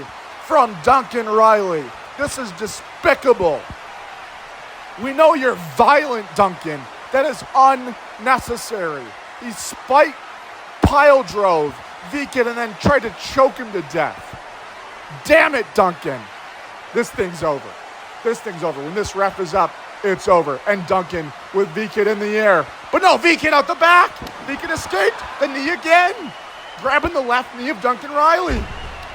from Duncan Riley. This is despicable. We know you're violent, Duncan. That is unnecessary. He spiked, pile drove Vkid and then tried to choke him to death. Damn it, Duncan. This thing's over. When this ref is up, it's over. And Duncan with Vkid in the air. But no, Vkid out the back. Vkid escaped. The knee again. Grabbing the left knee of Duncan Riley.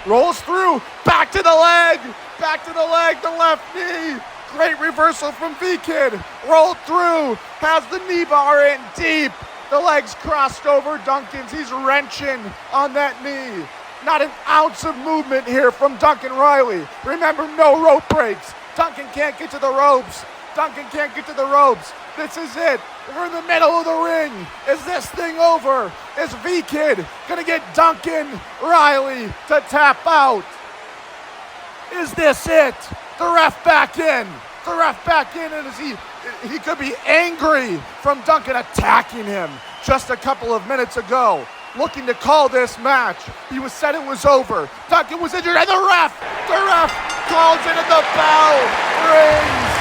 Rolls through. Back to the leg. The left knee. Great reversal from Vkid. Rolled through. Has the knee bar in deep. The legs crossed over Duncan's. He's wrenching on that knee. Not an ounce of movement here from Duncan Riley. Remember, no rope breaks. Duncan can't get to the ropes. This is it. We're in the middle of the ring. Is this thing over? Is Vkid gonna get Duncan Riley to tap out? Is this it? The ref back in, and he could be angry from Duncan attacking him just a couple of minutes ago, looking to call this match. He said it was over. Duncan was injured, and the ref calls it, and the bell rings.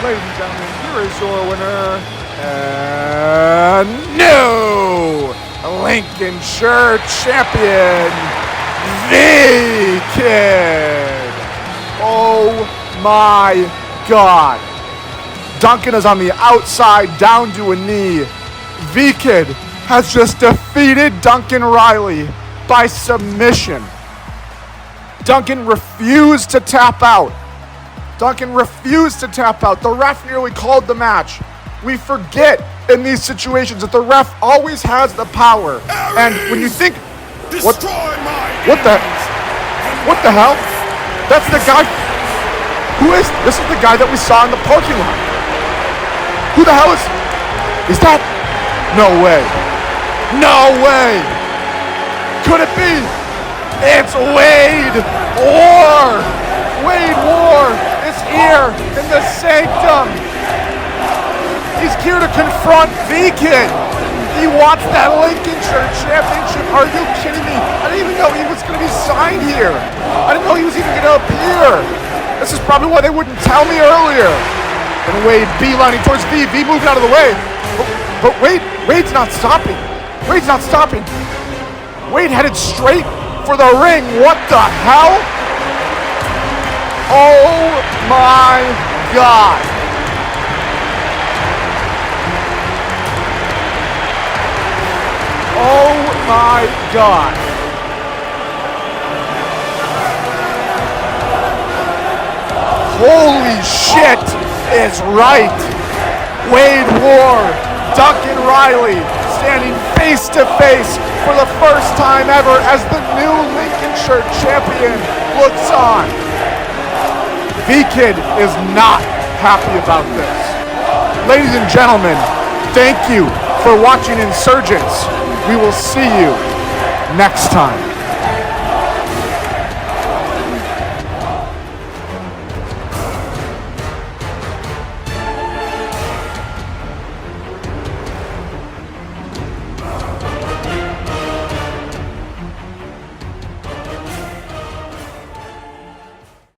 Ladies and gentlemen, here is your winner, and new Lincolnshire champion, Vkid. Oh my God. Duncan is on the outside, down to a knee. Vkid has just defeated Duncan Riley by submission. Duncan refused to tap out. The ref nearly called the match. We forget in these situations that the ref always has the power. And when you think, what the hell? That's the guy. This is the guy that we saw in the parking lot. Who the hell is that? No way. Could it be? It's Wade War. Wade War is here in the Sanctum. He's here to confront Vkid. He wants that Lincolnshire championship. Are you kidding me? I didn't even know he was going to be signed here. I didn't know he was even going to appear. This is probably why they wouldn't tell me earlier. And Wade beelining towards V. V moving out of the way. But Wade's not stopping. Wade's not stopping. Wade headed straight for the ring. What the hell? Oh my God. Oh my God. Holy shit is right. Wade Ward, Duncan Riley, standing face to face for the first time ever as the new Lincolnshire champion looks on. Vkid is not happy about this. Ladies and gentlemen, thank you for watching Insurgence. We will see you next time.